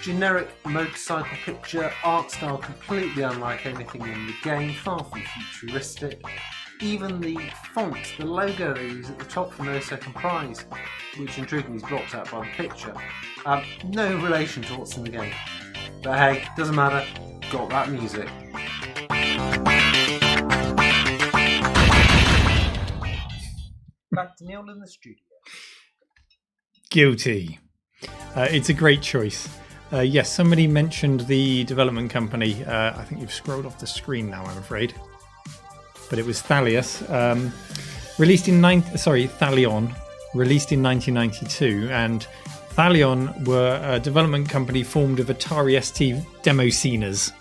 Generic motorcycle picture, art style completely unlike anything in the game, far from futuristic. Even the font, the logo they use at the top for No Second Prize, which in truth is blocked out by the picture, no relation to what's in the game. But hey, doesn't matter, got that music. Back to Neil in the studio. Guilty. It's a great choice. Yes, somebody mentioned the development company. I think you've scrolled off the screen now, I'm afraid. But it was Thalion, released in 1992, and Thalion were a development company formed of Atari ST demo sceners.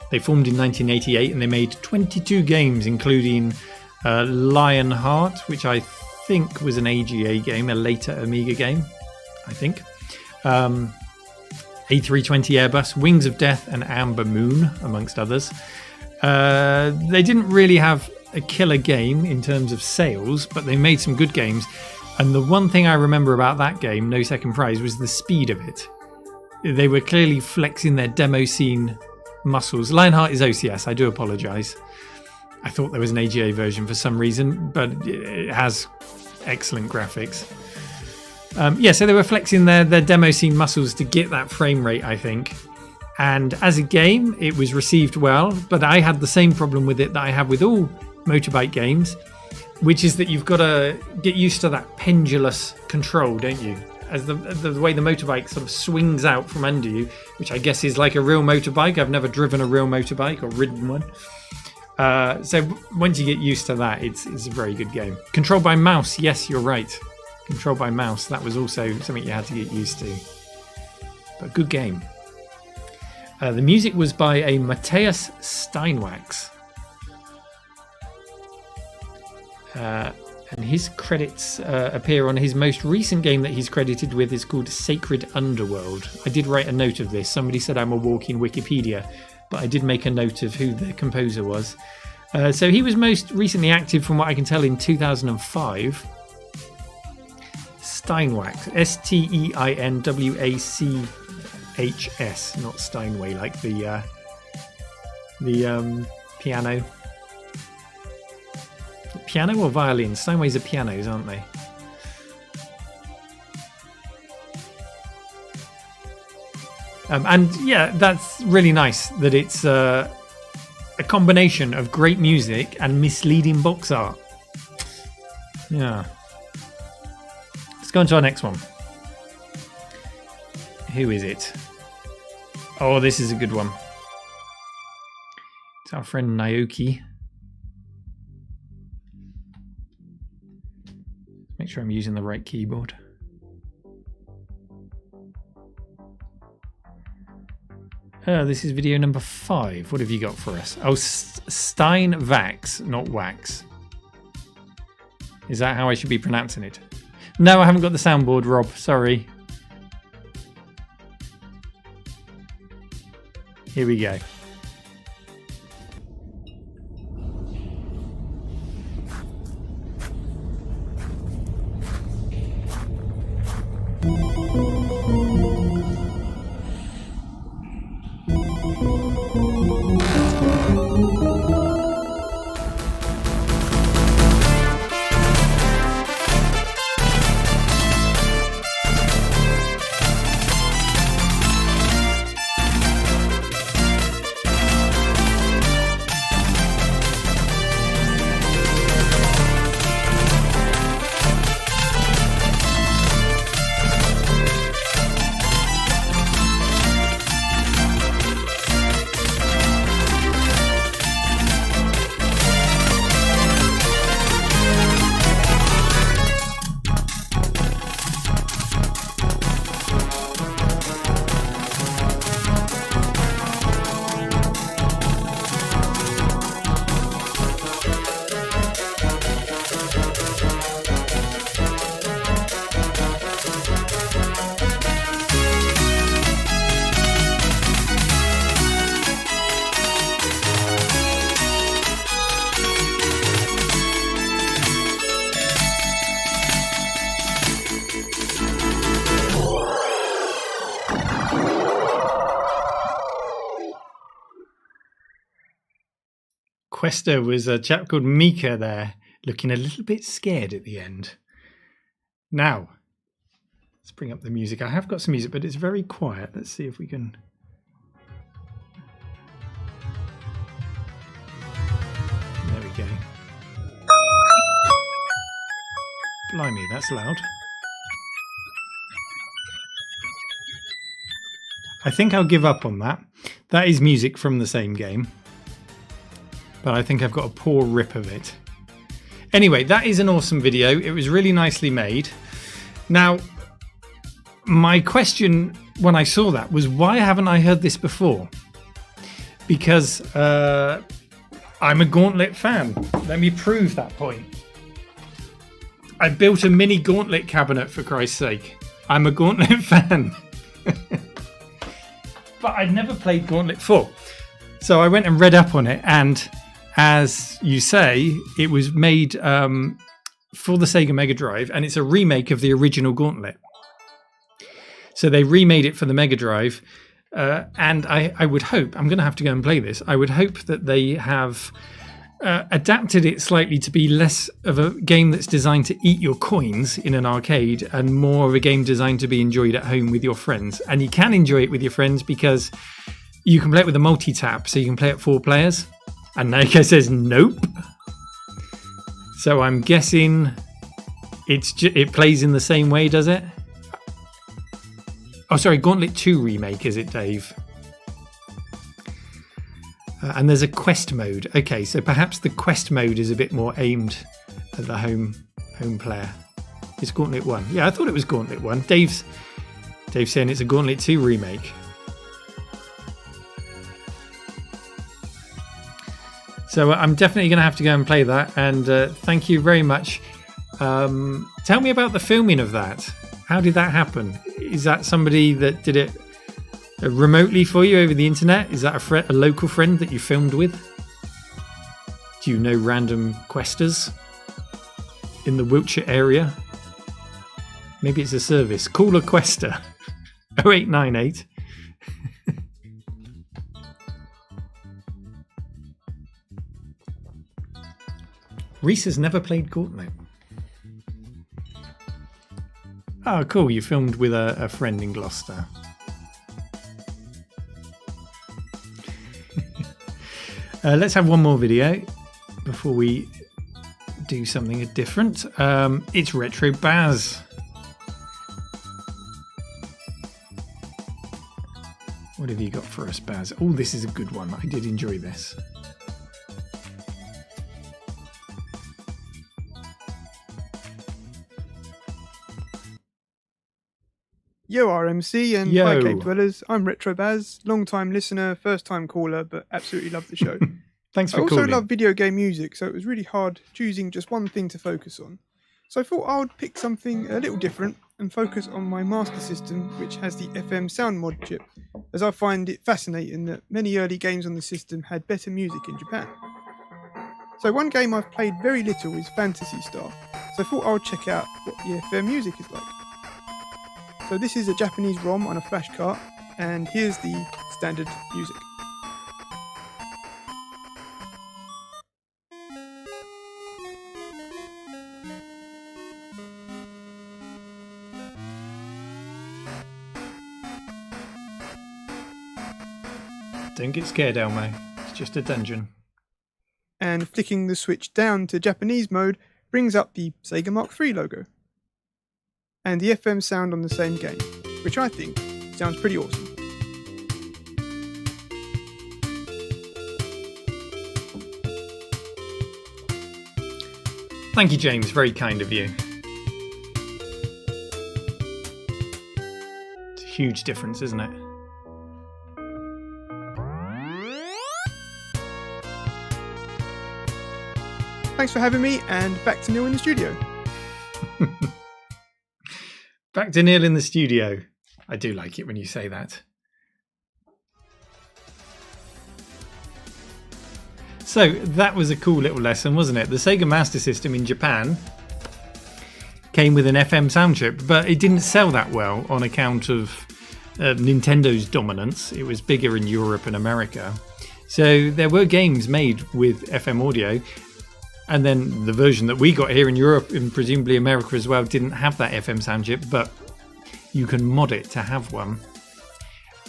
They formed in 1988, and they made 22 games, including Lionheart, which I think was an AGA game, a later Amiga game, I think. A320 Airbus, Wings of Death, and Amber Moon, amongst others. They didn't really have a killer game in terms of sales, but they made some good games. And the one thing I remember about that game, No Second Prize, was the speed of it. They were clearly flexing their demo scene muscles. Lionheart is OCS, I do apologise. I thought there was an AGA version for some reason, but it has excellent graphics. So they were flexing their demo scene muscles to get that frame rate, I think. And as a game, it was received well, but I had the same problem with it that I have with all motorbike games, which is that you've got to get used to that pendulous control, don't you? As the way the motorbike sort of swings out from under you, which I guess is like a real motorbike. I've never driven a real motorbike or ridden one. So once you get used to that, it's a very good game. Controlled by mouse, yes, you're right. Controlled by mouse, that was also something you had to get used to. But good game. The music was by a Matthias Steinwax. And his credits appear on his most recent game that he's credited with is called Sacred Underworld. I did write a note of this. Somebody said I'm a walking Wikipedia, but I did make a note of who the composer was. So he was most recently active, from what I can tell, in 2005. Steinwax, S-T-E-I-N-W-A-C-H-S, not Steinway like the piano. Piano or violin? Steinways are pianos, aren't they? And yeah, that's really nice that it's a combination of great music and misleading box art. Yeah. Let's go on to our next one. Who is it? Oh, this is a good one. It's our friend Naoki. Make sure I'm using the right keyboard. This is video number 5. What have you got for us? Oh, Steinwax, not wax. Is that how I should be pronouncing it? No, I haven't got the soundboard, Rob. Sorry. Here we go. Questa was a chap called Mika there, looking a little bit scared at the end. Now, let's bring up the music. I have got some music, but it's very quiet. Let's see if we can... There we go. Blimey, that's loud. I think I'll give up on that. That is music from the same game. But I think I've got a poor rip of it. Anyway, that is an awesome video. It was really nicely made. Now, my question when I saw that was, why haven't I heard this before? Because I'm a Gauntlet fan. Let me prove that point. I built a mini Gauntlet cabinet, for Christ's sake. I'm a Gauntlet fan. But I'd never played Gauntlet 4. So I went and read up on it, and as you say, it was made for the Sega Mega Drive, and it's a remake of the original Gauntlet. So they remade it for the Mega Drive, and I would hope, I'm going to have to go and play this, I would hope that they have adapted it slightly to be less of a game that's designed to eat your coins in an arcade and more of a game designed to be enjoyed at home with your friends. And you can enjoy it with your friends because you can play it with a multi-tap, so you can play it 4 players. And Naoko says nope. So I'm guessing it plays in the same way, does it? Oh, sorry, Gauntlet 2 remake, is it, Dave? And there's a quest mode. Okay, so perhaps the quest mode is a bit more aimed at the home player. It's Gauntlet 1. Yeah, I thought it was Gauntlet 1. Dave's saying it's a Gauntlet 2 remake. So I'm definitely going to have to go and play that. And thank you very much Tell me about the filming of that. How did that happen? Is that somebody that did it remotely for you over the internet? Is that a local friend that you filmed with? Do you know random questers in the Wiltshire area? Maybe it's a service. Call a quester. 0898. Reese has never played Courtnite. Oh, cool. You filmed with a friend in Gloucester. Let's have one more video before we do something different. It's Retro Baz. What have you got for us, Baz? Oh, this is a good one. I did enjoy this. Yo RMC and Yo. Pike dwellers, I'm Retro Baz, long time listener, first time caller, but absolutely love the show. Thanks I for also calling. love video game music, so it was really hard choosing just one thing to focus on. So I thought I would pick something a little different and focus on my Master System, which has the FM sound mod chip, as I find it fascinating that many early games on the system had better music in Japan. So one game I've played very little is Phantasy Star, so I thought I would check out what the FM music is like. So this is a Japanese ROM on a flash cart, and here's the standard music. Don't get scared, Elmo. It's just a dungeon. And flicking the switch down to Japanese mode brings up the Sega Mark III logo. And the FM sound on the same game, which I think sounds pretty awesome. Thank you, James. Very kind of you. It's a huge difference, isn't it? Thanks for having me, and back to Neil in the studio. Back to Neil in the studio. I do like it when you say that. So that was a cool little lesson, wasn't it? The Sega Master System in Japan came with an FM sound chip, but it didn't sell that well on account of Nintendo's dominance. It was bigger in Europe and America. So there were games made with FM audio. And then the version that we got here in Europe and presumably America as well didn't have that FM sound chip, but you can mod it to have one.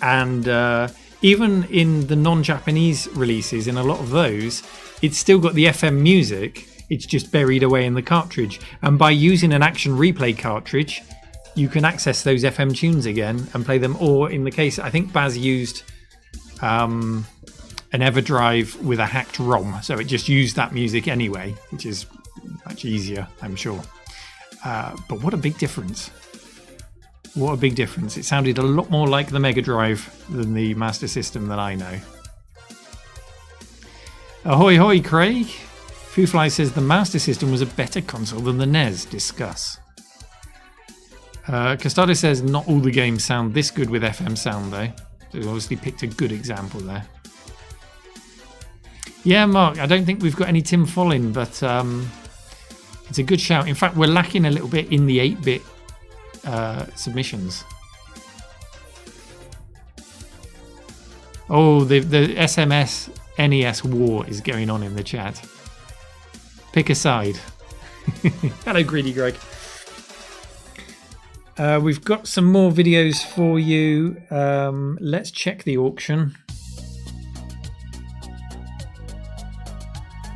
And even in the non-Japanese releases, in a lot of those, it's still got the FM music. It's just buried away in the cartridge. And by using an Action Replay cartridge, you can access those FM tunes again and play them. Or in the case, I think Baz used an EverDrive with a hacked ROM, so it just used that music anyway, which is much easier, I'm sure. But what a big difference. What a big difference. It sounded a lot more like the Mega Drive than the Master System that I know. Ahoy hoy, Craig. Foofly says the Master System was a better console than the NES. Discuss. Costado says not all the games sound this good with FM sound though. So we obviously picked a good example there. Yeah, Mark, I don't think we've got any Tim Follin, but it's a good shout. In fact, we're lacking a little bit in the 8-bit submissions. Oh, the SMS NES war is going on in the chat. Pick a side. Hello, Greedy Greg. We've got some more videos for you. Let's check the auction.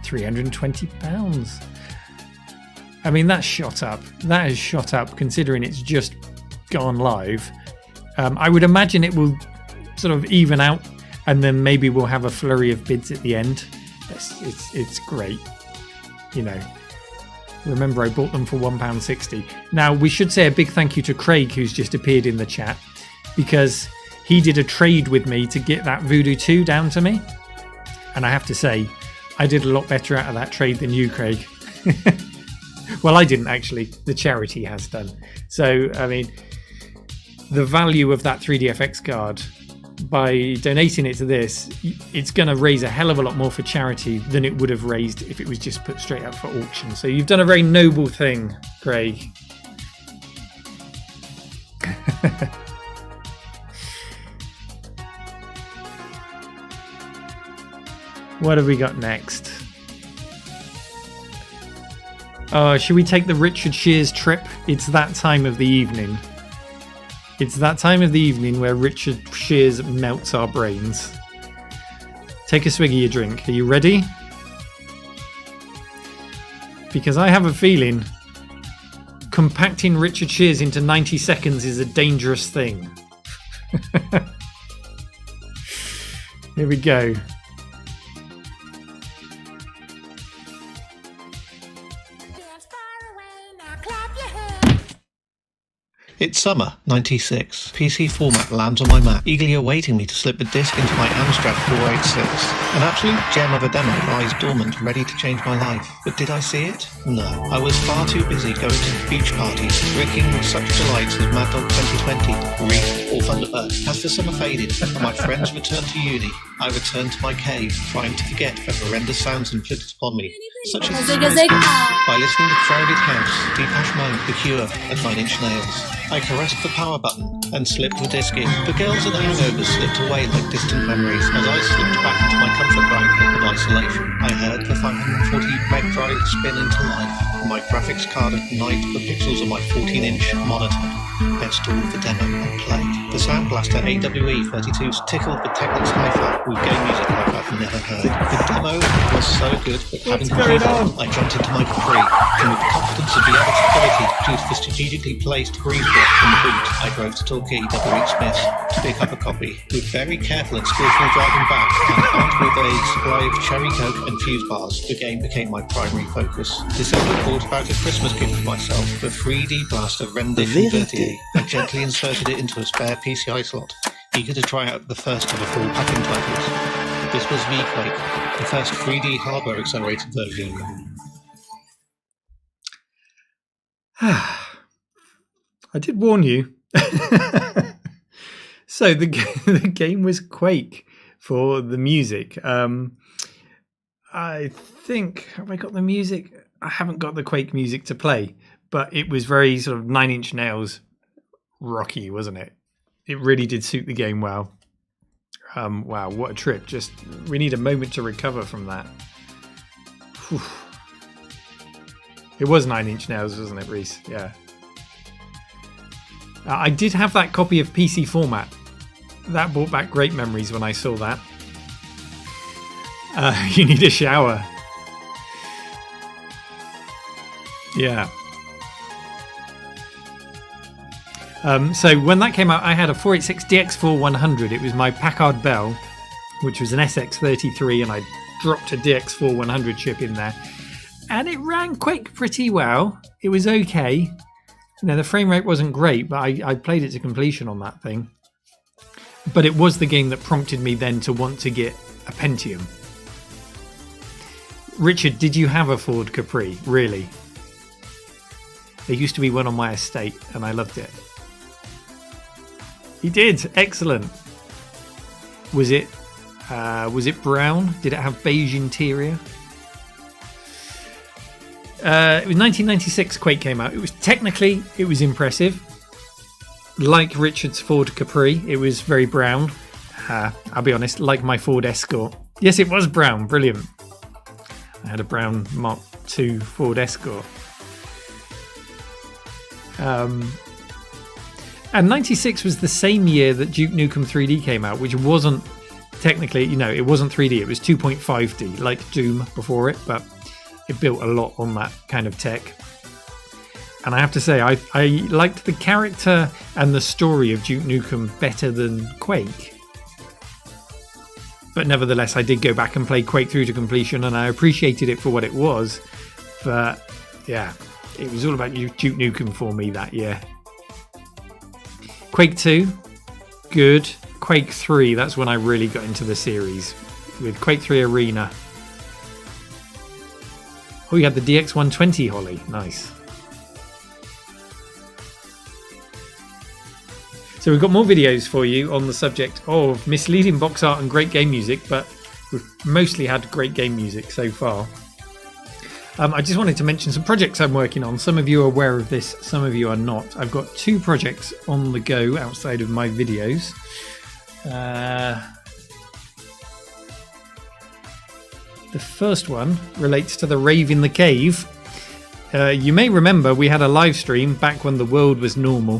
£320. I mean, that's shot up. That has shot up considering it's just gone live. I would imagine it will sort of even out and then maybe we'll have a flurry of bids at the end. It's great. You know, remember I bought them for £1.60. Now, we should say a big thank you to Craig, who's just appeared in the chat, because he did a trade with me to get that Voodoo 2 down to me. And I have to say, I did a lot better out of that trade than you, Craig. Well, I didn't actually. The charity has done. So, I mean, the value of that 3DFX card, by donating it to this, it's going to raise a hell of a lot more for charity than it would have raised if it was just put straight up for auction. So you've done a very noble thing, Craig. What have we got next? Should we take the Richard Shears trip? It's that time of the evening. It's that time of the evening where Richard Shears melts our brains. Take a swig of your drink. Are you ready? Because I have a feeling compacting Richard Shears into 90 seconds is a dangerous thing. Here we go. It's summer, 96. PC format lands on my Mac, eagerly awaiting me to slip the disc into my Amstrad 486. An absolute gem of a demo lies dormant, ready to change my life. But did I see it? No. I was far too busy going to beach parties, drinking with such delights as Mad Dog 2020, Reef, or Thunderbird. As the summer faded, and my friends returned to uni, I returned to my cave, trying to forget the horrendous sounds inflicted upon me, such as by listening to Crowded House, Depeche Mode, The Cure, and 9 Inch Nails. I caressed the power button and slipped the disc in. The girls and hangovers slipped away like distant memories as I slipped back into my comfort blanket of isolation. I heard the 540 meg drive spin into life, and my graphics card ignited the pixels on my 14-inch monitor. I installed the demo and played. The Sound Blaster AWE32s tickled the Technics hi-fi with game music like I've never heard. The demo was so good that having completed it, I jumped into my Capri, and with the confidence of the average quality due to the strategically placed grease block from the boot, I drove to Torquay W.H. Smith to pick up a copy. With very careful and skillful driving back, and armed with a supply of cherry coke and fuse bars, the game became my primary focus. December brought about a Christmas gift for myself, the 3D Blaster Rendition 38. I gently inserted it into a spare PCI slot, eager to try out the first of the full packing titles. This was V-Quake, the first 3D hardware accelerated version. I did warn you. So the game was Quake for the music. I think, have I got the music? I haven't got the Quake music to play, but it was very sort of 9 Inch Nails rocky, wasn't it? It really did suit the game well. Wow, what a trip. Just, we need a moment to recover from that. Whew. It was 9 Inch Nails, wasn't it, Reese? Yeah. I did have that copy of PC format. That brought back great memories when I saw that. You need a shower. Yeah. So when that came out, I had a 486 DX4-100. It was my Packard Bell, which was an SX33, and I dropped a DX4-100 chip in there. And it ran Quake pretty well. It was okay. You know, the frame rate wasn't great, but I played it to completion on that thing. But it was the game that prompted me then to want to get a Pentium. Richard, did you have a Ford Capri? Really? There used to be one on my estate, and I loved it. He did. Excellent. Was it brown? Did it have beige interior? It was 1996 Quake came out. It was impressive. Like Richard's Ford Capri, it was very brown. I'll be honest, like my Ford Escort. Yes, it was brown. Brilliant. I had a brown Mark II Ford Escort. And 96 was the same year that Duke Nukem 3D came out, which wasn't technically, it wasn't 3D. It was 2.5D, like Doom before it, but it built a lot on that kind of tech. And I have to say, I liked the character and the story of Duke Nukem better than Quake. But nevertheless, I did go back and play Quake through to completion, and I appreciated it for what it was. But yeah, it was all about Duke Nukem for me that year. Quake 2, good. Quake 3, that's when I really got into the series with Quake 3 Arena. Oh Oh, you had the DX120 Holly. Nice. So we've got more videos for you on the subject of misleading box art and great game music, but we've mostly had great game music so far. I just wanted to mention some projects I'm working on. Some of you are aware of this, some of you are not. I've got 2 projects on the go outside of my videos. The first one relates to the rave in the cave. You may remember we had a live stream back when the world was normal,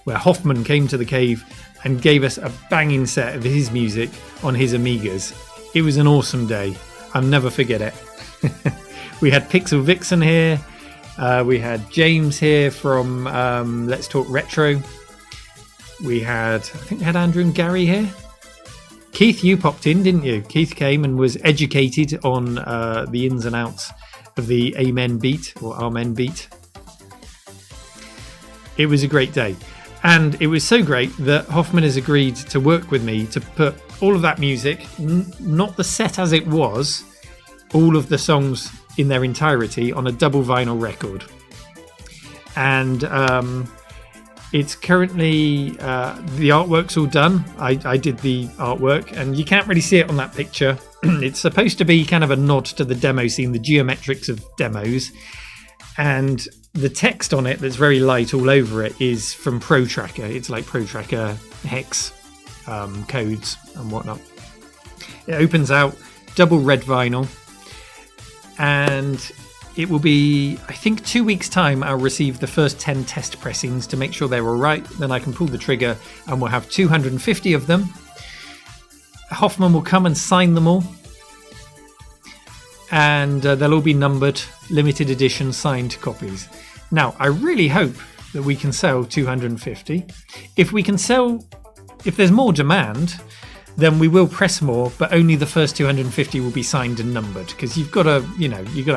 where Hoffman came to the cave and gave us a banging set of his music on his Amigas. It was an awesome day. I'll never forget it. We had Pixel Vixen here. We had James here from Let's Talk Retro. I think we had Andrew and Gary here. Keith, you popped in, didn't you? Keith came and was educated on the ins and outs of the Amen beat or Amen beat. It was a great day. And it was so great that Hoffman has agreed to work with me to put all of that music, not the set as it was, all of the songs in their entirety on a double vinyl record. And it's currently, the artwork's all done. I did the artwork, and you can't really see it on that picture. It's supposed to be kind of a nod to the demo scene, the geometrics of demos. And the text on it that's very light all over it is from ProTracker. It's like ProTracker hex codes and whatnot. It opens out double red vinyl, and it will be, I think, 2 weeks' time. I'll receive the first 10 test pressings to make sure they're all right. Then I can pull the trigger, and we'll have 250 of them. Hoffman will come and sign them all, and they'll all be numbered, limited edition signed copies. Now, I really hope that we can sell 250. If there's more demand, then we will press more, but only the first 250 will be signed and numbered, because you've got to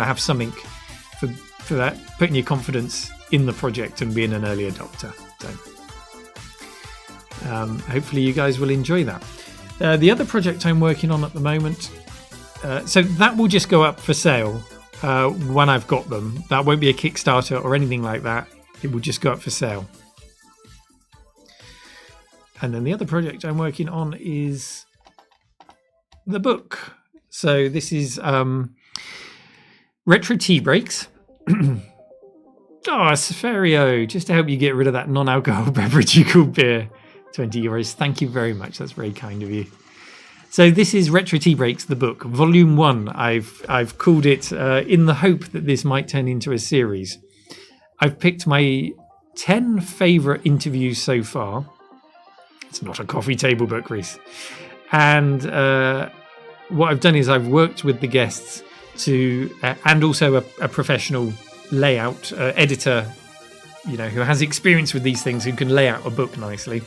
have something for that, putting your confidence in the project and being an early adopter. So hopefully you guys will enjoy that. The other project I'm working on at the moment, so that will just go up for sale when I've got them. That won't be a Kickstarter or anything like that. It will just go up for sale. And then the other project I'm working on is the book. So this is Retro Tea Breaks. Sferio, just to help you get rid of that non-alcohol beverage you call beer. €20. Thank you very much. That's very kind of you. So this is Retro Tea Breaks, the book, Volume 1. I've called it in the hope that this might turn into a series. I've picked my 10 favourite interviews so far. It's not a coffee table book, Reese. And what I've done is I've worked with the guests to, and also a professional layout editor, who has experience with these things, who can lay out a book nicely.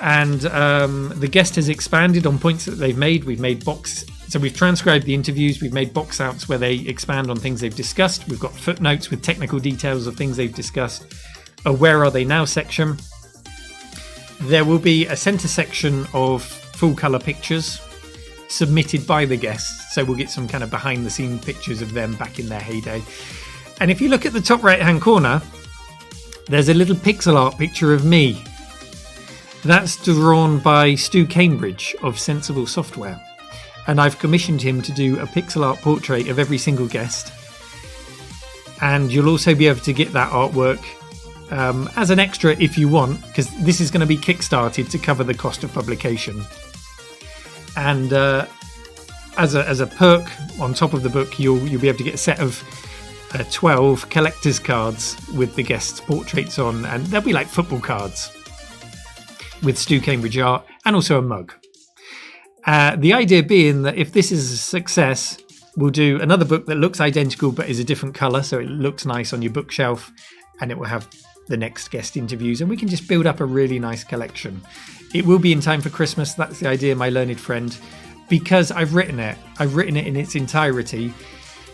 And the guest has expanded on points that they've made. So we've transcribed the interviews. We've made box outs where they expand on things they've discussed. We've got footnotes with technical details of things they've discussed. A Where Are They Now section. There will be a centre section of full colour pictures submitted by the guests. So we'll get some kind of behind the scene pictures of them back in their heyday. And if you look at the top right hand corner, there's a little pixel art picture of me. That's drawn by Stu Cambridge of Sensible Software. And I've commissioned him to do a pixel art portrait of every single guest. And you'll also be able to get that artwork as an extra if you want, because this is going to be kickstarted to cover the cost of publication. And as a perk on top of the book, you'll be able to get a set of 12 collector's cards with the guests' portraits on, and they'll be like football cards with Stu Cambridge art, and also a mug. The idea being that if this is a success, we'll do another book that looks identical but is a different colour, so it looks nice on your bookshelf, and it will have the next guest interviews, and we can just build up a really nice collection. It will be in time for Christmas. That's the idea, my learned friend, because I've written it in its entirety,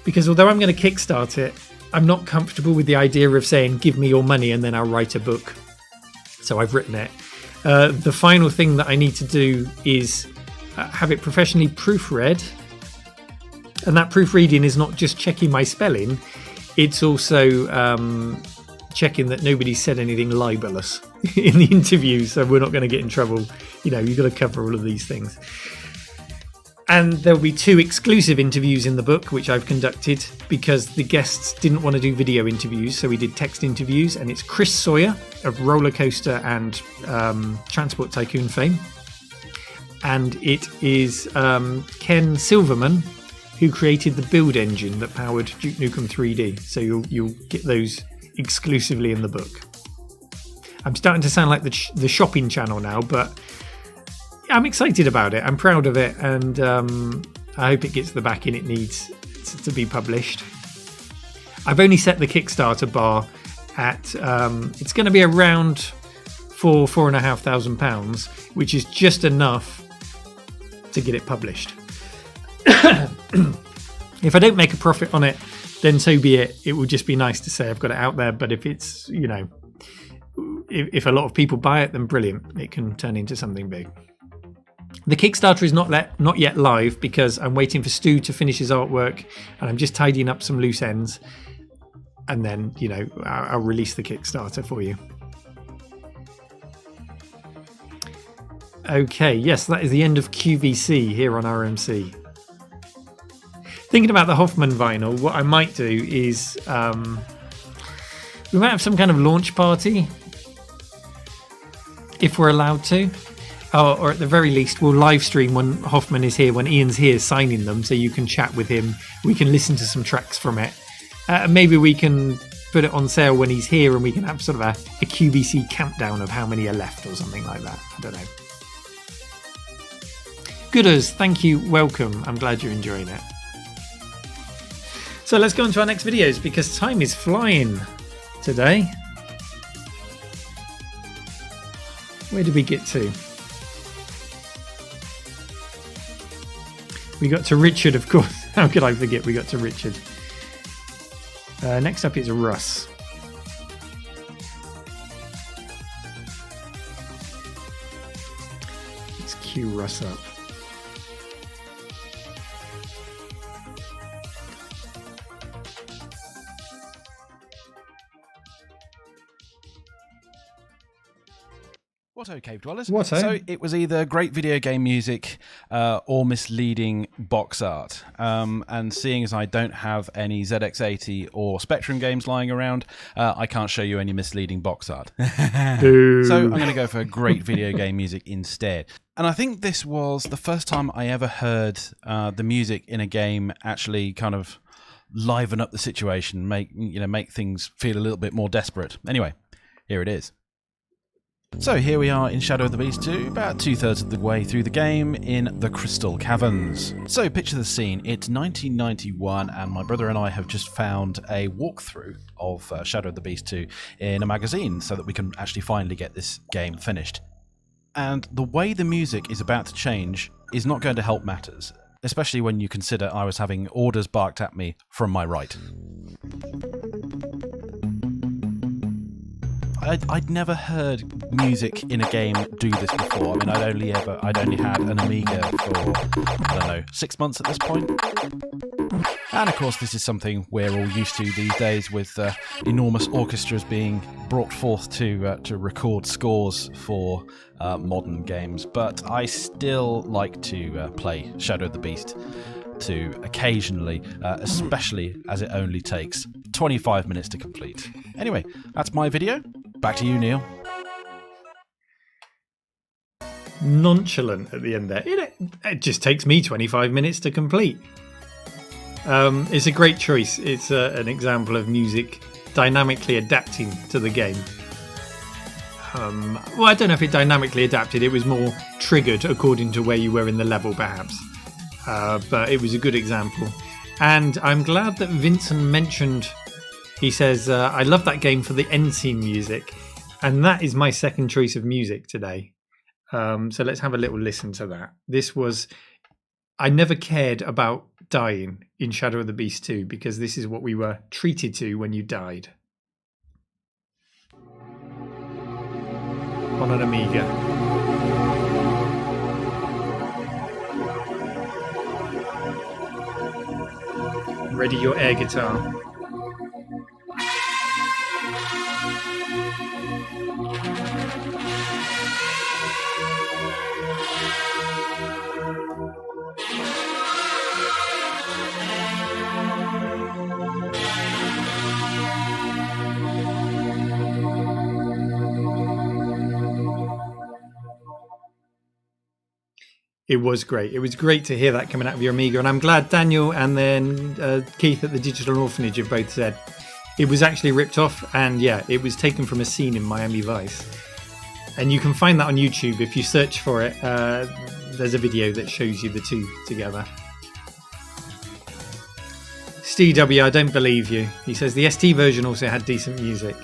because although I'm going to kickstart it, I'm not comfortable with the idea of saying give me your money and then I'll write a book. So I've written it. The final thing that I need to do is have it professionally proofread. And that proofreading is not just checking my spelling, it's also checking that nobody said anything libelous in the interview, so we're not going to get in trouble. You know, you've got to cover all of these things. And there'll be 2 exclusive interviews in the book, which I've conducted because the guests didn't want to do video interviews, so we did text interviews. And it's Chris Sawyer of Roller Coaster and Transport Tycoon fame. And it is Ken Silverman, who created the build engine that powered Duke Nukem 3D. So you'll get those exclusively in the book. I'm starting to sound like the shopping channel now, but I'm excited about it. I'm proud of it, and I hope it gets the backing it needs to be published. I've only set the Kickstarter bar at it's going to be around £4,500, which is just enough to get it published. If I don't make a profit on it, then so be it. It will just be nice to say I've got it out there. But if it's, you know, if a lot of people buy it, then brilliant. It can turn into something big. The Kickstarter is not yet live because I'm waiting for Stu to finish his artwork, and I'm just tidying up some loose ends, and then, you know, I'll release the Kickstarter for you. Okay, yes, that is the end of QVC here on RMC. Thinking about the Hoffman vinyl, what I might do is we might have some kind of launch party, if we're allowed to. Or at the very least, we'll live stream when Hoffman is here, when Ian's here signing them, so you can chat with him. We can listen to some tracks from it. Maybe we can put it on sale when he's here, and we can have sort of a QVC countdown of how many are left or something like that. I don't know. Gooders, thank you, welcome. I'm glad you're enjoying it. So let's go on to our next videos, because time is flying today. Where did we get to? We got to Richard, of course. How could I forget we got to Richard? Next up is Russ. Let's cue Russ up. What Cave Dwellers? What So it was either great video game music or misleading box art. And seeing as I don't have any ZX80 or Spectrum games lying around, I can't show you any misleading box art. So I'm going to go for great video game music instead. And I think this was the first time I ever heard the music in a game actually kind of liven up the situation, make things feel a little bit more desperate. Anyway, here it is. So here we are in Shadow of the Beast 2, about 2/3 of the way through the game in the Crystal Caverns. So picture the scene, it's 1991 and my brother and I have just found a walkthrough of Shadow of the Beast 2 in a magazine so that we can actually finally get this game finished. And the way the music is about to change is not going to help matters, especially when you consider I was having orders barked at me from my right. I'd never heard music in a game do this before. I mean, I'd only had an Amiga for, I don't know, 6 months at this point. And of course, this is something we're all used to these days, with enormous orchestras being brought forth to record scores for modern games. But I still like to play Shadow of the Beast 2 occasionally, especially as it only takes 25 minutes to complete. Anyway, that's my video. Back to you, Neil. Nonchalant at the end there. It just takes me 25 minutes to complete. It's a great choice. It's an example of music dynamically adapting to the game. Well, I don't know if it dynamically adapted. It was more triggered according to where you were in the level, perhaps. But it was a good example. And I'm glad that Vincent mentioned... He says, I love that game for the end scene music. And that is my second choice of music today. So let's have a little listen to that. This was... I never cared about dying in Shadow of the Beast 2 because this is what we were treated to when you died. On an Amiga. Ready your air guitar. It was great. It was great to hear that coming out of your Amiga, and I'm glad Daniel and then Keith at the Digital Orphanage have both said it was actually ripped off, and yeah, it was taken from a scene in Miami Vice. And you can find that on YouTube if you search for it. There's a video that shows you the two together. Steve W, I don't believe you. He says the ST version also had decent music.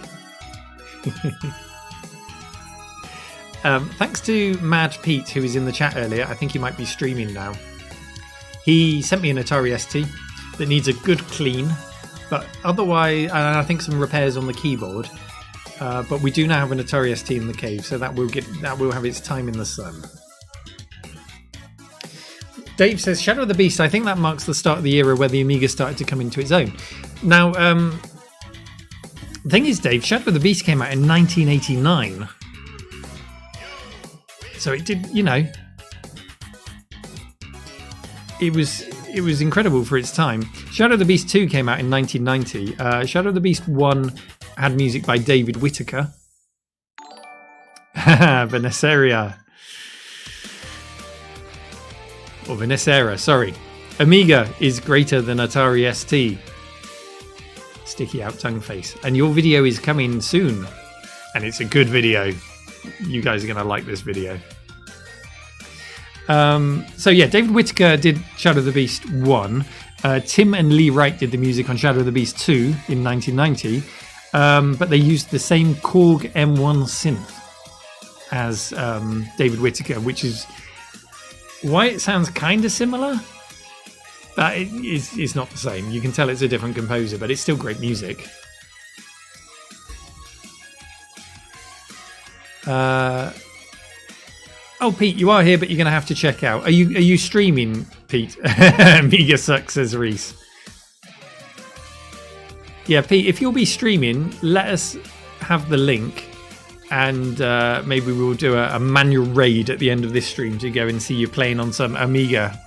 Thanks to Mad Pete, who was in the chat earlier. I think he might be streaming now. He sent me an Atari ST that needs a good clean, but otherwise, and I think some repairs on the keyboard. But we do now have an Atari ST in the cave, so that will have its time in the sun. Dave says, Shadow of the Beast, I think that marks the start of the era where the Amiga started to come into its own. Now, the thing is, Dave, Shadow of the Beast came out in 1989. So it did, you know, it was incredible for its time. Shadow of the Beast 2 came out in 1990. Shadow of the Beast 1 had music by David Whittaker. Veneseria. Or Venesera, sorry. Amiga is greater than Atari ST. Sticky out tongue face. And your video is coming soon. And it's a good video. You guys are going to like this video. So yeah, David Whittaker did Shadow of the Beast 1. Tim and Lee Wright did the music on Shadow of the Beast 2 in 1990. But they used the same Korg M1 synth as David Whittaker, which is why it sounds kind of similar. But it's not the same. You can tell it's a different composer, but it's still great music. Oh, Pete, you are here, but you're going to have to check out. Are you streaming, Pete? Amiga sucks, says Reese. Yeah, Pete, if you'll be streaming, let us have the link, and maybe we'll do a manual raid at the end of this stream to go and see you playing on some Amiga.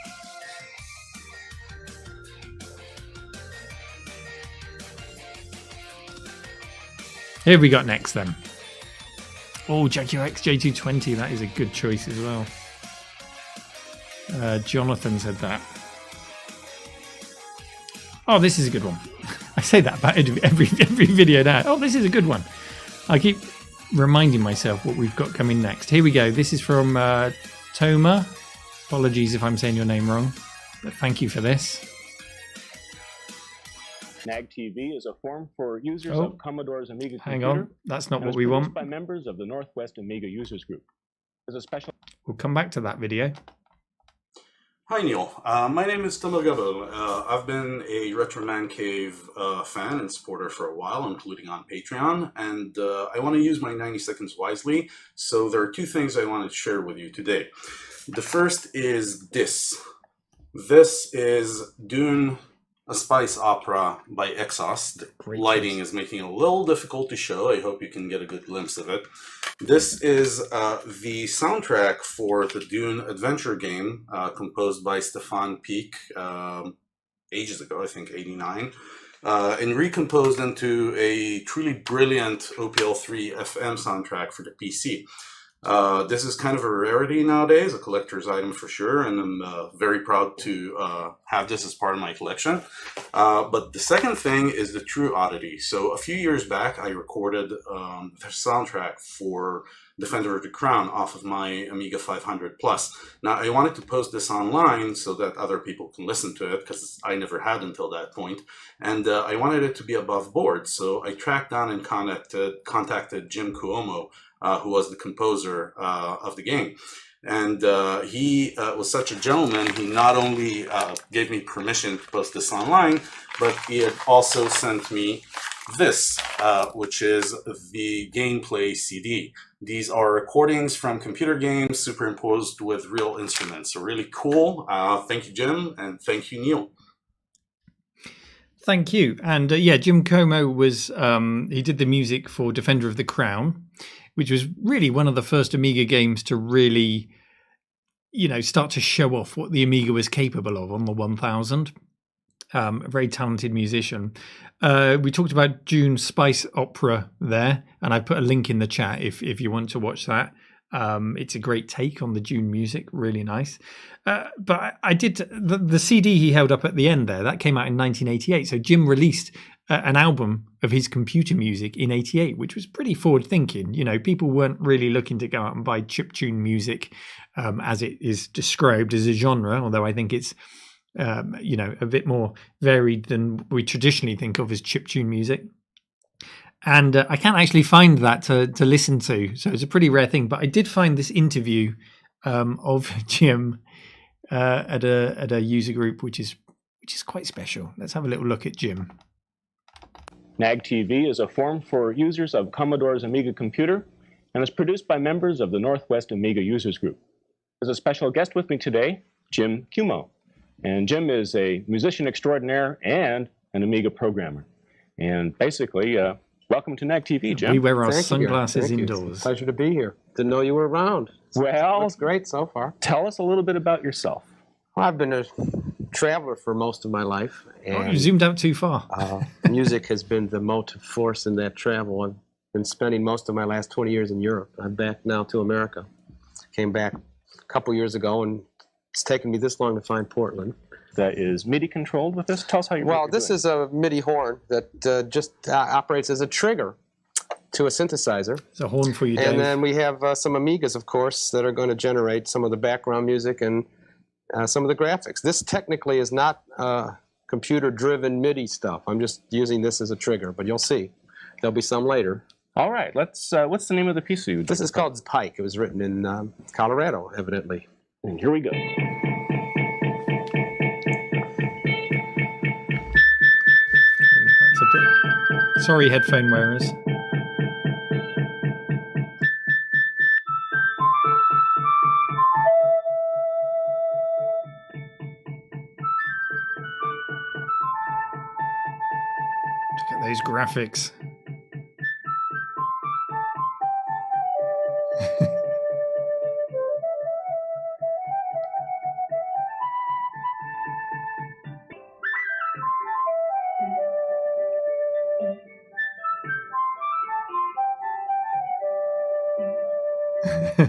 Who have we got next then? Oh, Jaguar XJ220, that is a good choice as well. Jonathan said that. Oh, this is a good one. I say that about every video now. Oh, this is a good one. I keep reminding myself what we've got coming next. Here we go. This is from Toma. Apologies if I'm saying your name wrong, but thank you for this. NAG TV is a forum for users of Commodore's Amiga computer. Hang on, that's not what we want. By members of the Northwest Amiga Users Group. As a special. We'll come back to that video. Hi Neil, my name is Tomo Gabel. I've been a Retro Man Cave fan and supporter for a while, including on Patreon, and I want to use my 90 seconds wisely, so there are two things I want to share with you today. The first is this. This is Dune, a Spice Opera by Exhaust. The lighting is making it a little difficult to show. I hope you can get a good glimpse of it. This is the soundtrack for the Dune adventure game, composed by Stefan Pike ages ago, I think 89, and recomposed into a truly brilliant OPL3 FM soundtrack for the PC. This is kind of a rarity nowadays, a collector's item for sure, and I'm very proud to have this as part of my collection. But the second thing is the true oddity. So a few years back, I recorded the soundtrack for Defender of the Crown off of my Amiga 500 Plus. Now, I wanted to post this online so that other people can listen to it, because I never had until that point, and I wanted it to be above board. So I tracked down and contacted Jim Cuomo, who was the composer of the game. And he was such a gentleman, he not only gave me permission to post this online, but he had also sent me this, which is the gameplay CD. These are recordings from computer games superimposed with real instruments. So really cool. Thank you, Jim, and thank you, Neil. Thank you. And yeah, Jim Como was, he did the music for Defender of the Crown, which was really one of the first Amiga games to really, start to show off what the Amiga was capable of on the 1000. A very talented musician. We talked about June Spice Opera there, and I put a link in the chat if you want to watch that. It's a great take on the June music, really nice. But I did the CD he held up at the end there. That came out in 1988. So Jim released an album of his computer music in '88, which was pretty forward thinking. People weren't really looking to go out and buy chiptune music as it is described as a genre. Although I think it's a bit more varied than we traditionally think of as chiptune music. And I can't actually find that to listen to, so it's a pretty rare thing. But I did find this interview of Jim at a user group, which is quite special. Let's have a little look at Jim. NAG TV is a forum for users of Commodore's Amiga computer and is produced by members of the Northwest Amiga Users Group. There's a special guest with me today, Jim Como. And Jim is a musician extraordinaire and an Amiga programmer. And basically, welcome to NAG TV, Jim. We wear our Thank sunglasses you. indoors. It's a pleasure to be here. Didn't know you were around. Well, Looks great so far. Tell us a little bit about yourself. Well, I've been a traveler for most of my life, and You zoomed out too far. music has been the motive force in that travel. I've been spending most of my last 20 years in Europe. I'm back now to America. Came back a couple years ago, and it's taken me this long to find Portland. That is MIDI controlled with this? Tell us how you Well, this is a MIDI horn that just operates as a trigger to a synthesizer. It's a horn for you, Dave. And then we have some Amigas, of course, that are going to generate some of the background music and some of the graphics. This technically is not computer-driven MIDI stuff. I'm just using this as a trigger, but you'll see. There'll be some later. All right, let's. What's the name of the piece you did? This is called Pike. It was written in Colorado, evidently. And here we go. That's a bit... Sorry, headphone wearers. Look at those graphics.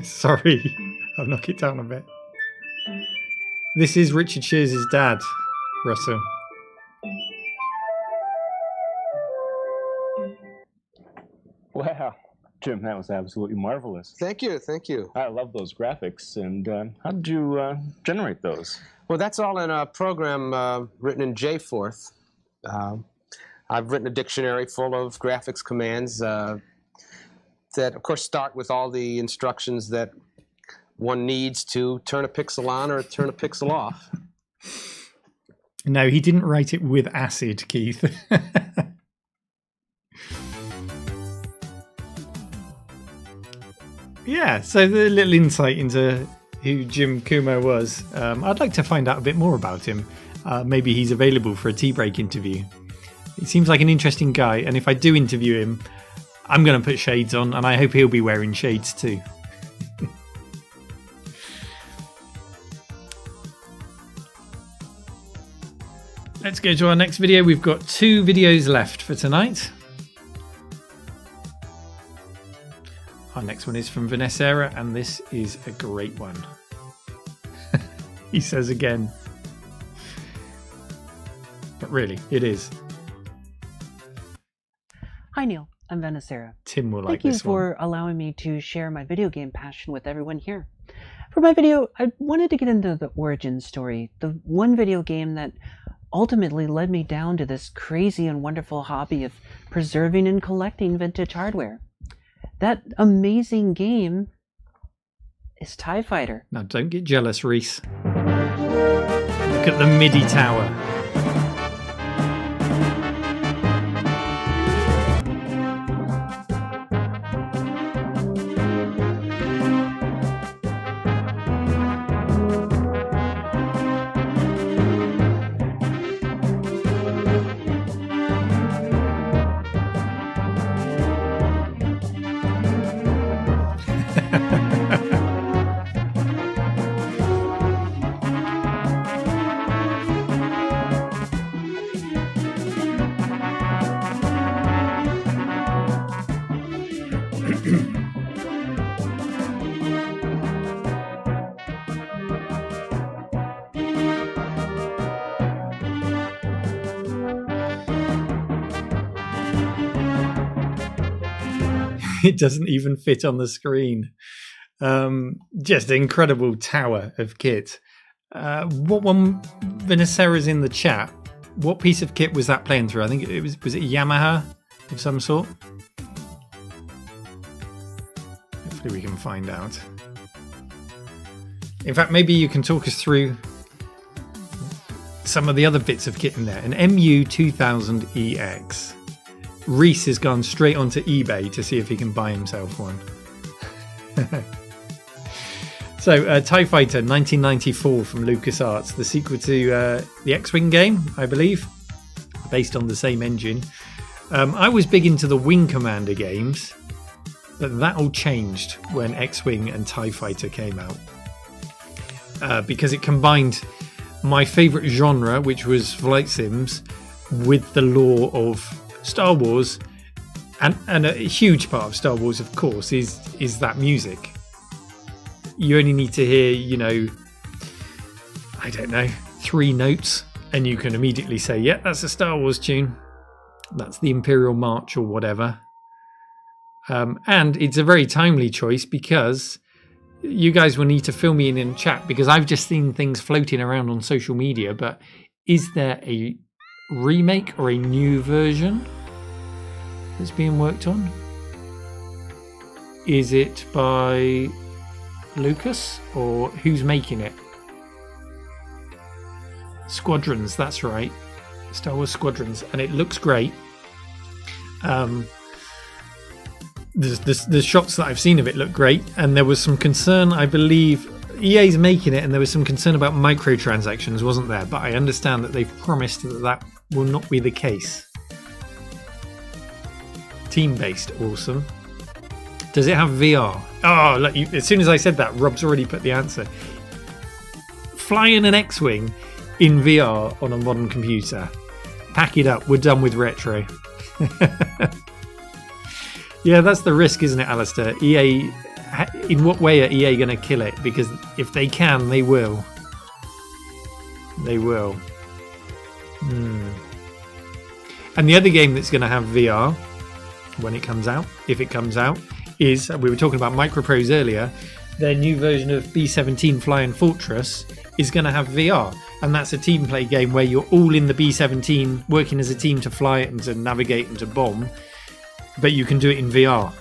Sorry, I'll knock it down a bit. This is Richard Shears' dad, Russell. Wow, Jim, that was absolutely marvelous. Thank you, thank you. I love those graphics. And how did you generate those? Well, that's all in a program written in JForth. I've written a dictionary full of graphics commands that, of course, start with all the instructions that one needs to turn a pixel on or turn a pixel off. No, he didn't write it with acid, Keith. Yeah, so the little insight into who Jim Como was. I'd like to find out a bit more about him. Maybe he's available for a tea break interview. He seems like an interesting guy, and if I do interview him, I'm going to put shades on, and I hope he'll be wearing shades too. Let's go to our next video. We've got 2 videos left for tonight. Our next one is from Vanessa, and this is a great one. He says again. But really, it is. Hi, Neil. I'm Vanessa. Tim will like Thank you this one. for allowing me to share my video game passion with everyone here. For my video, I wanted to get into the origin story, the one video game that ultimately led me down to this crazy and wonderful hobby of preserving and collecting vintage hardware. That amazing game is TIE Fighter. Now, don't get jealous, Reese. Look at the MIDI tower. It doesn't even fit on the screen. Just an incredible tower of kit. What one, Vinacera's in the chat, what piece of kit was that playing through? I think it was it Yamaha of some sort? Hopefully we can find out. In fact, maybe you can talk us through some of the other bits of kit in there. An MU2000EX. Reese has gone straight onto eBay to see if he can buy himself one. So, TIE Fighter 1994 from LucasArts, the sequel to the X-Wing game, I believe, based on the same engine. I was big into the Wing Commander games, but that all changed when X-Wing and TIE Fighter came out. Because it combined my favourite genre, which was flight sims, with the lore of Star Wars, and a huge part of Star Wars, of course, is that music. You only need to hear, you know, I don't know, 3 notes, and you can immediately say, yeah, that's a Star Wars tune. That's the Imperial March or whatever. And it's a very timely choice because you guys will need to fill me in chat, because I've just seen things floating around on social media, but is there a remake or a new version that's being worked on? Is it by Lucas, or who's making it? Squadrons, that's right. Star Wars Squadrons, and it looks great. The shots that I've seen of it look great, and there was some concern, I believe, EA's making it, and there was some concern about microtransactions, wasn't there? But I understand that they've promised that that will not be the case. Team-based, awesome. Does it have VR? Oh, look, as soon as I said that, Rob's already put the answer. Flying an X-Wing in VR on a modern computer. Pack it up, we're done with retro. Yeah, that's the risk, isn't it, Alistair? EA, in what way are EA going to kill it? Because if they can, they will. They will. And the other game that's going to have VR when it comes out, if it comes out, is, we were talking about Microprose earlier, their new version of B-17 Flying Fortress is going to have VR, and that's a team play game where you're all in the B-17 working as a team to fly it and to navigate and to bomb, but you can do it in VR.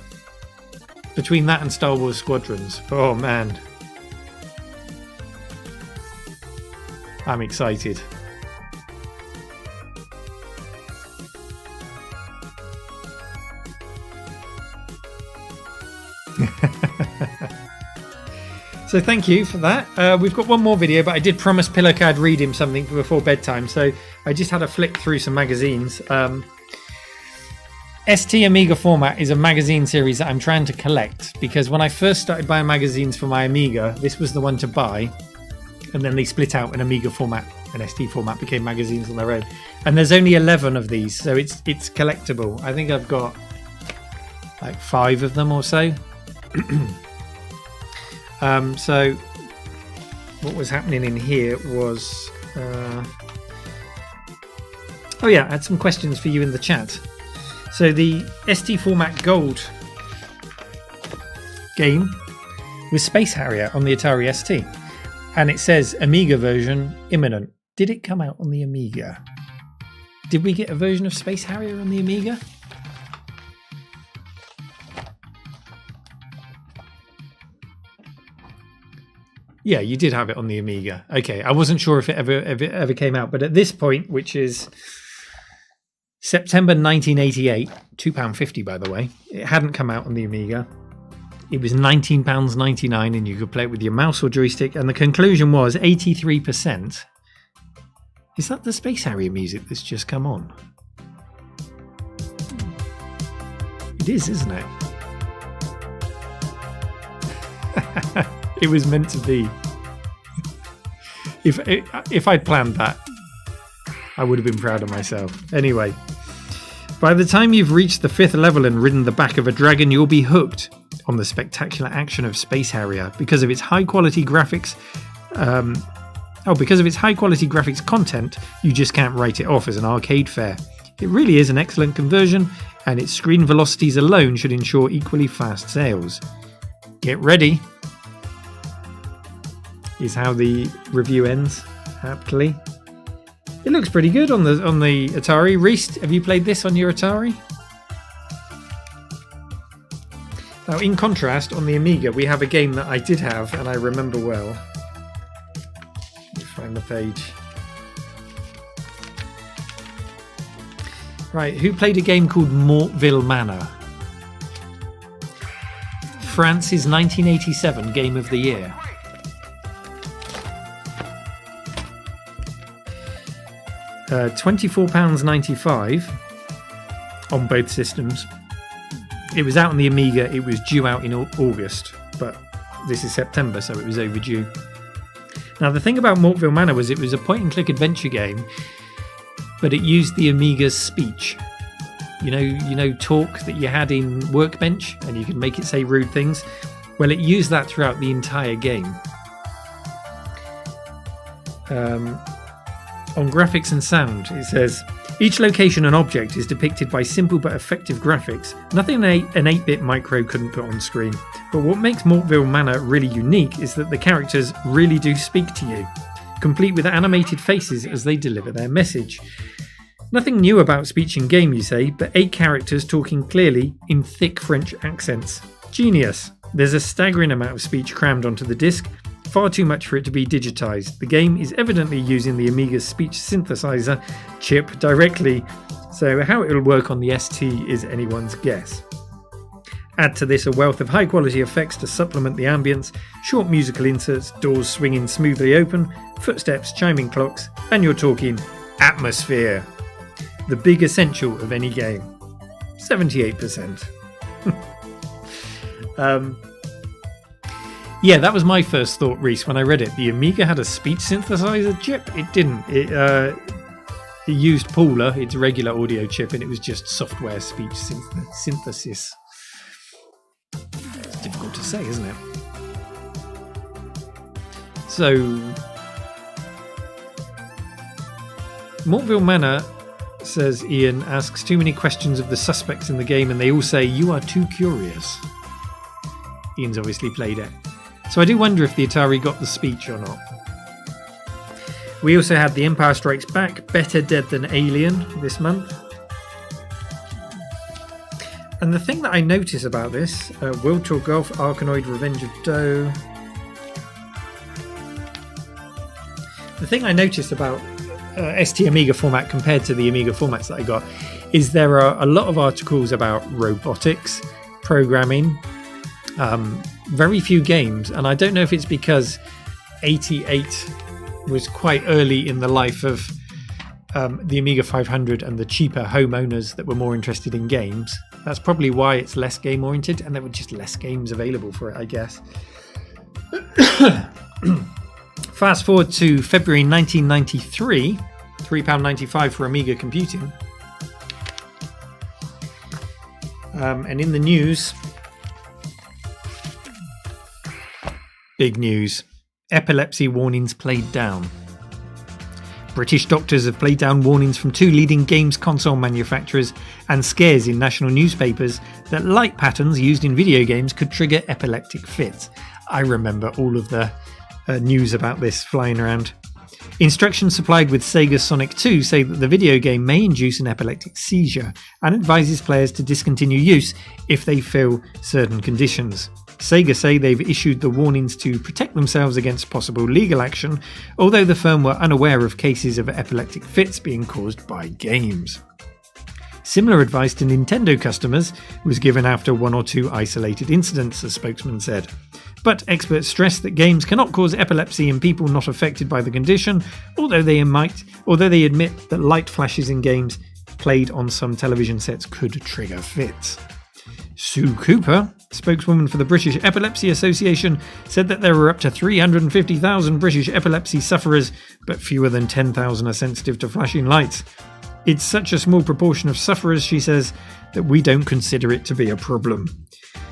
Between that and Star Wars Squadrons, oh man, I'm excited. So thank you for that. We've got one more video, but I did promise Pillock I'd read him something before bedtime, so I just had a flick through some magazines. ST Amiga Format is a magazine series that I'm trying to collect, because when I first started buying magazines for my Amiga, this was the one to buy, and then they split out, an Amiga Format and ST Format became magazines on their own. And there's only 11 of these, so it's collectible. I think I've got like 5 of them or so. So what was happening in here was oh yeah, I had some questions for you in the chat. So the ST Format Gold game was Space Harrier on the Atari ST, and it says Amiga version imminent. Did it come out on the Amiga? Did we get a version of Space Harrier on the Amiga? Yeah, you did have it on the Amiga. Okay, I wasn't sure if it ever came out, but at this point, which is September 1988, £2.50 by the way, it hadn't come out on the Amiga. It was £19.99, and you could play it with your mouse or joystick, and the conclusion was 83%. Is that the Space Harrier music that's just come on? It is, isn't it? It was meant to be. If I'd planned that, I would have been proud of myself. Anyway, by the time you've reached the 5th level and ridden the back of a dragon, you'll be hooked on the spectacular action of Space Harrier because of its high quality graphics. Because of its high quality graphics content, you just can't write it off as an arcade fare. It really is an excellent conversion, and its screen velocities alone should ensure equally fast sales. Get ready, is how the review ends, aptly. It looks pretty good on the Atari. Reese, have you played this on your Atari? Now, in contrast, on the Amiga, we have a game that I did have and I remember well. Let me find the page. Right, who played a game called Mortville Manor? France's 1987 Game of the Year. £24.95 on both systems. It was out on the Amiga. It was due out in August, but this is September, so it was overdue. Now, the thing about Mortville Manor was it was a point-and-click adventure game, but it used the Amiga's speech. You know, talk that you had in Workbench, and you could make it say rude things. Well, it used that throughout the entire game. On graphics and sound, it says, each location and object is depicted by simple but effective graphics, nothing an 8-bit micro couldn't put on screen. But what makes Mortville Manor really unique is that the characters really do speak to you, complete with animated faces as they deliver their message. Nothing new about speech in game, you say, but 8 characters talking clearly in thick French accents. Genius! There's a staggering amount of speech crammed onto the disc, far too much for it to be digitized. The game is evidently using the Amiga's speech synthesizer chip directly, so how it'll work on the ST is anyone's guess. Add to this a wealth of high quality effects to supplement the ambience, short musical inserts, doors swinging smoothly open, footsteps, chiming clocks, and you're talking atmosphere. The big essential of any game. 78%. Yeah, that was my first thought, Reese, when I read it. The Amiga had a speech synthesizer chip? It didn't. It used Paula, its regular audio chip, and it was just software speech synthesis. It's difficult to say, isn't it? So, Mortville Manor, says Ian, asks too many questions of the suspects in the game, and they all say, you are too curious. Ian's obviously played it. So I do wonder if the Atari got the speech or not. We also had The Empire Strikes Back, Better Dead Than Alien this month. And the thing that I notice about this, World Tour Golf, Arkanoid, Revenge of Doe. The thing I noticed about ST Amiga format compared to the Amiga formats that I got is there are a lot of articles about robotics, programming, very few games, and I don't know if it's because 88 was quite early in the life of the Amiga 500 and the cheaper homeowners that were more interested in games. That's probably why it's less game oriented, and there were just less games available for it, I guess. Fast forward to February 1993, £3.95 for Amiga computing. And in the news, big news. Epilepsy warnings played down. British doctors have played down warnings from 2 leading games console manufacturers and scares in national newspapers that light patterns used in video games could trigger epileptic fits. I remember all of the news about this flying around. Instructions supplied with Sega Sonic 2 say that the video game may induce an epileptic seizure and advises players to discontinue use if they feel certain conditions. Sega say they've issued the warnings to protect themselves against possible legal action, although the firm were unaware of cases of epileptic fits being caused by games. Similar advice to Nintendo customers was given after 1 or 2 isolated incidents, a spokesman said. But experts stress that games cannot cause epilepsy in people not affected by the condition, although they admit that light flashes in games played on some television sets could trigger fits. Sue Cooper, spokeswoman for the British Epilepsy Association, said that there were up to 350,000 British epilepsy sufferers, but fewer than 10,000 are sensitive to flashing lights. It's such a small proportion of sufferers, she says, that we don't consider it to be a problem.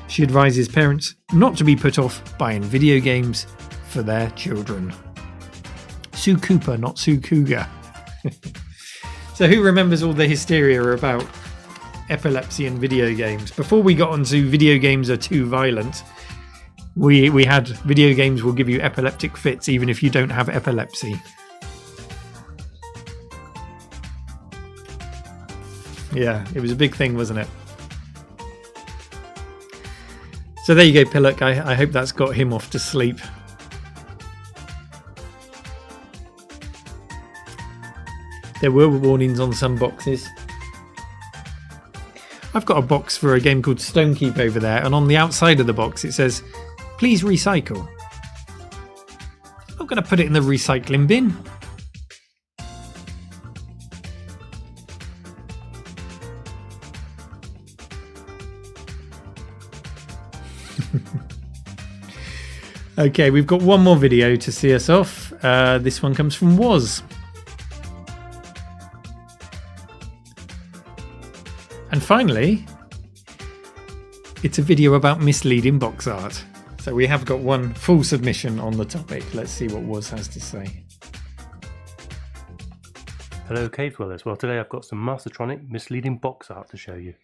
She advises parents not to be put off buying video games for their children. Sue Cooper, not Sue Cougar. So who remembers all the hysteria about epilepsy and video games? Before we got onto video games are too violent, we had video games will give you epileptic fits even if you don't have epilepsy. Yeah, it was a big thing, wasn't it? So there you go, Pillock. I hope that's got him off to sleep. There were warnings on some boxes. I've got a box for a game called Stonekeep over there, and on the outside of the box it says, please recycle. I'm going to put it in the recycling bin. Okay, we've got one more video to see us off. This one comes from Woz. And finally, it's a video about misleading box art. So we have got one full submission on the topic. Let's see what Woz has to say. Hello Cave Dwellers. Well, today I've got some Mastertronic misleading box art to show you.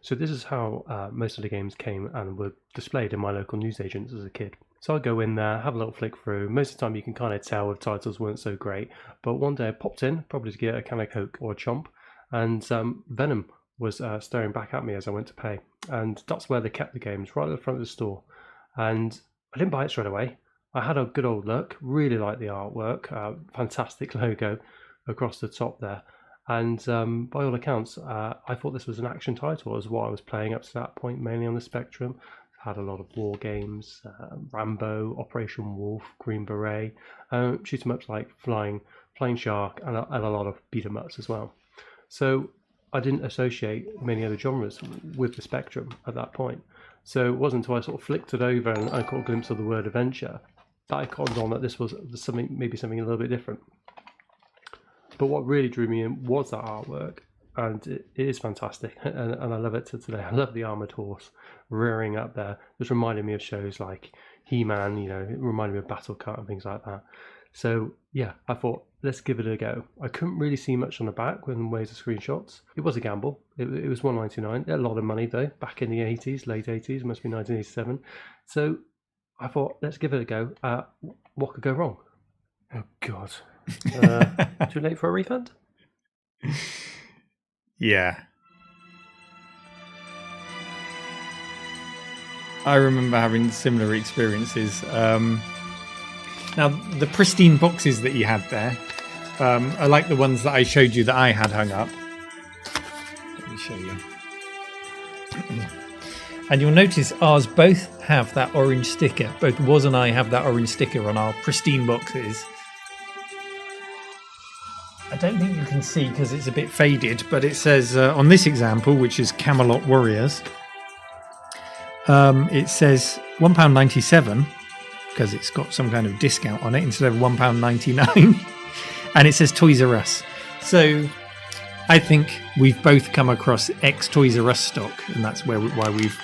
So this is how most of the games came and were displayed in my local newsagents as a kid. So I go in there, have a little flick through. Most of the time you can kind of tell the titles weren't so great. But one day I popped in, probably to get a can of Coke or a chomp, and Venom was staring back at me as I went to pay. And that's where they kept the games, right at the front of the store. And I didn't buy it straight away. I had a good old look, really liked the artwork, fantastic logo across the top there. And by all accounts, I thought this was an action title as what I was playing up to that point, mainly on the Spectrum. Had a lot of war games, Rambo, Operation Wolf, Green Beret, shoot 'em ups like Flying Shark, and a lot of beat 'em ups as well. So I didn't associate many other genres with the Spectrum at that point. So it wasn't until I sort of flicked it over and I caught a glimpse of the word adventure that I caught on that this was maybe something a little bit different. But what really drew me in was that artwork, and it is fantastic, and I love it to today. I love the armoured horse rearing up there. This reminded me of shows like He-Man, you know, it reminded me of Battle Cut and things like that. So yeah, I thought, let's give it a go. I couldn't really see much on the back in ways of screenshots. It was a gamble. It was $1.99. A lot of money though, back in the 80s, late 80s, must be 1987. So I thought, let's give it a go. What could go wrong? Oh God. Too late for a refund? Yeah. I remember having similar experiences. Now, the pristine boxes that you had there are like the ones that I showed you that I had hung up. Let me show you. And you'll notice ours both have that orange sticker. Both Woz and I have that orange sticker on our pristine boxes. I don't think you can see because it's a bit faded, but it says on this example, which is Camelot Warriors, it says £1.97 because it's got some kind of discount on it instead of £1.99, and it says Toys R Us. So I think we've both come across ex-Toys R Us stock, and that's why we've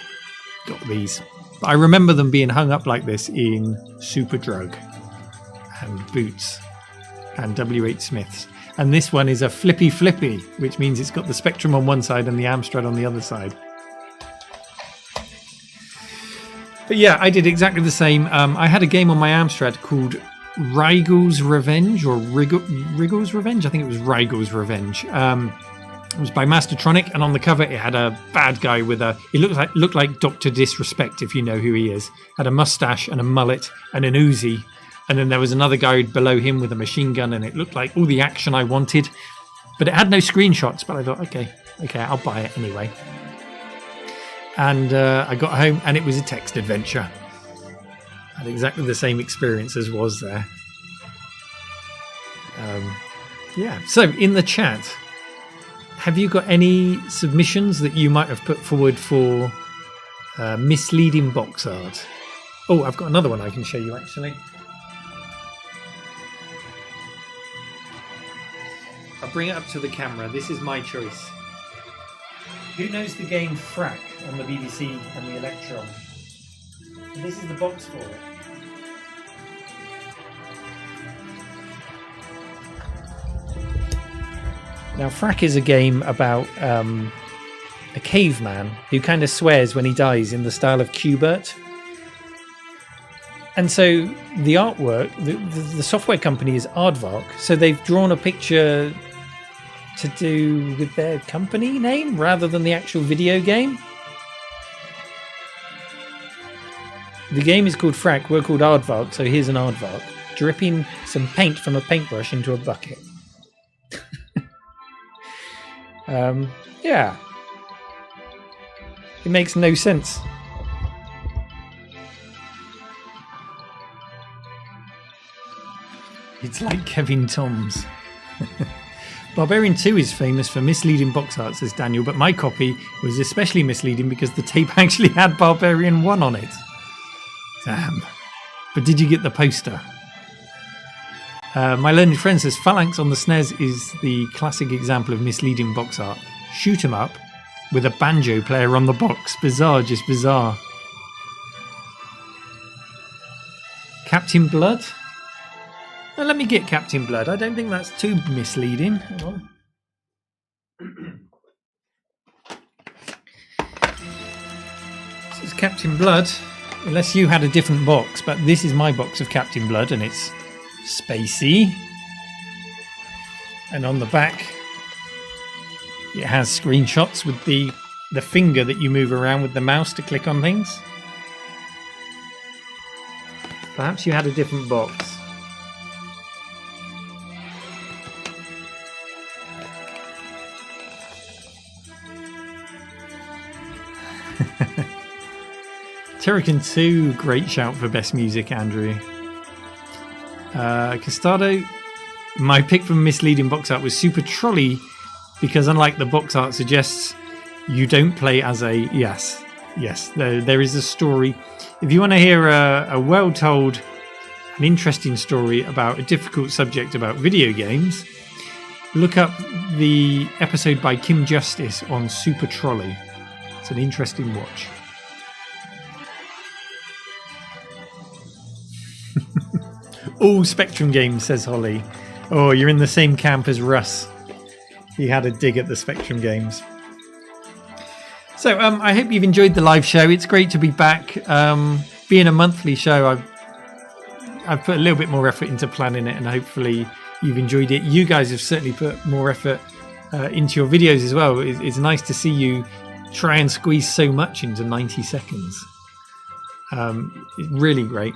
got these. But I remember them being hung up like this in Superdrug and Boots and W.H. Smith's. And this one is a flippy, which means it's got the Spectrum on one side and the Amstrad on the other side. But yeah, I did exactly the same. I had a game on my Amstrad called Rygel's Revenge, or Wriggle's Revenge. I think it was Rygel's Revenge. It was by Mastertronic, and on the cover it had a bad guy with it looked like Dr. Disrespect, if you know who he is. Had a mustache and a mullet and an Uzi. And then there was another guy below him with a machine gun, and it looked like all the action I wanted. But it had no screenshots, but I thought, okay, I'll buy it anyway. And I got home, and it was a text adventure. I had exactly the same experience as was there. Yeah, so in the chat, have you got any submissions that you might have put forward for misleading box art? Oh, I've got another one I can show you actually. I'll bring it up to the camera. This is my choice. Who knows the game Frack on the BBC and the Electron? And this is the box for it. Now, Frack is a game about a caveman who kind of swears when he dies in the style of Qbert. And so the artwork, the software company is Aardvark, so they've drawn a picture to do with their company name rather than the actual video game. The game is called Frack, we're called Aardvark, so here's an Aardvark dripping some paint from a paintbrush into a bucket. Yeah. It makes no sense. It's like Kevin Toms. Barbarian 2 is famous for misleading box art, says Daniel, but my copy was especially misleading because the tape actually had Barbarian 1 on it. Damn. But did you get the poster? My learned friend says Phalanx on the SNES is the classic example of misleading box art. Shoot 'em up with a banjo player on the box. Bizarre, just bizarre. Captain Blood? Now, let me get Captain Blood. I don't think that's too misleading. Hang on. This is Captain Blood. Unless you had a different box, but this is my box of Captain Blood and it's spacey. And on the back it has screenshots with the finger that you move around with the mouse to click on things. Perhaps you had a different box. Turrican 2, great shout for best music, Andrew. Costado, my pick from misleading box art was Super Trolley because unlike the box art suggests, you don't play as a... Yes, there is a story. If you want to hear a well-told, an interesting story about a difficult subject about video games, look up the episode by Kim Justice on Super Trolley. It's an interesting watch. All Spectrum games, says Holly. Oh, you're in the same camp as Russ. He had a dig at the Spectrum games. So I hope you've enjoyed the live show. It's great to be back. Being a monthly show, I've put a little bit more effort into planning it and hopefully you've enjoyed it. You guys have certainly put more effort into your videos as well. It's nice to see you try and squeeze so much into 90 seconds. It's really great.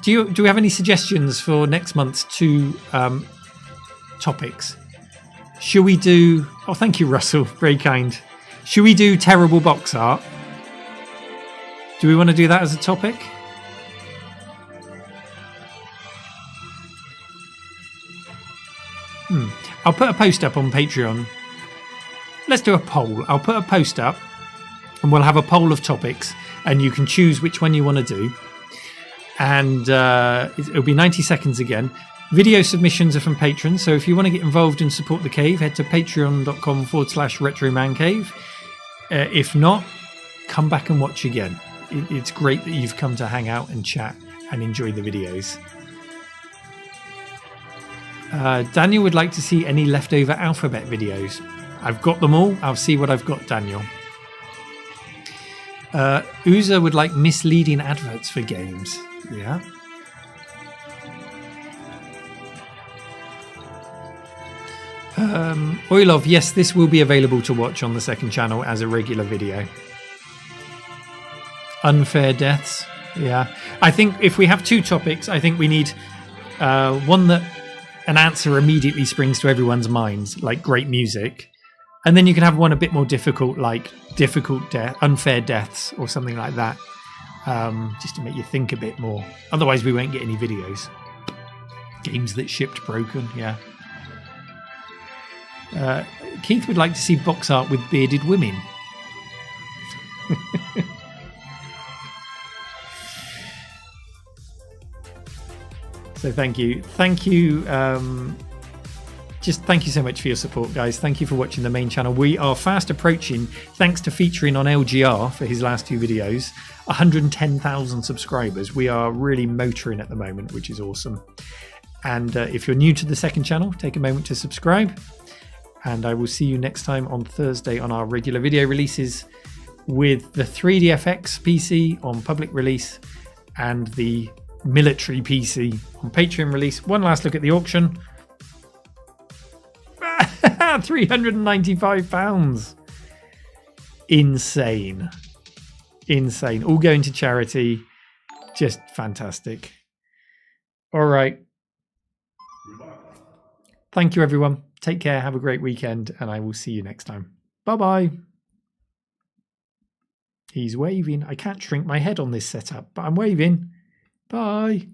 Do we have any suggestions for next month's 2 topics? Should we do... Oh, thank you, Russell. Very kind. Should we do terrible box art? Do we want to do that as a topic? I'll put a post up on Patreon. Let's do a poll. I'll put a post up and we'll have a poll of topics and you can choose which one you want to do. And it'll be 90 seconds again. Video submissions are from patrons, so if you want to get involved and support the cave, head to patreon.com/retromancave. If not, come back and watch again. It's great that you've come to hang out and chat and enjoy the videos. Daniel would like to see any leftover alphabet videos. I've got them all. I'll see what I've got, Daniel. Uza would like misleading adverts for games. Yeah. Oilov, yes, this will be available to watch on the second channel as a regular video. Unfair deaths. Yeah. I think if we have 2 topics, I think we need one that an answer immediately springs to everyone's minds, like great music. And then you can have one a bit more difficult, like unfair deaths or something like that. Just to make you think a bit more. Otherwise, we won't get any videos. Games that shipped broken, yeah. Keith would like to see box art with bearded women. So thank you. Thank you. Just thank you so much for your support, guys. Thank you for watching the main channel. We are fast approaching, thanks to featuring on LGR for his last 2 videos, 110,000 subscribers. We are really motoring at the moment, which is awesome. And if you're new to the second channel, take a moment to subscribe. And I will see you next time on Thursday on our regular video releases with the 3DFX PC on public release and the military PC on Patreon release. One last look at the auction. £395. Insane. Insane. All going to charity. Just fantastic. All right. Thank you, everyone. Take care. Have a great weekend. And I will see you next time. Bye-bye. He's waving. I can't shrink my head on this setup, but I'm waving. Bye.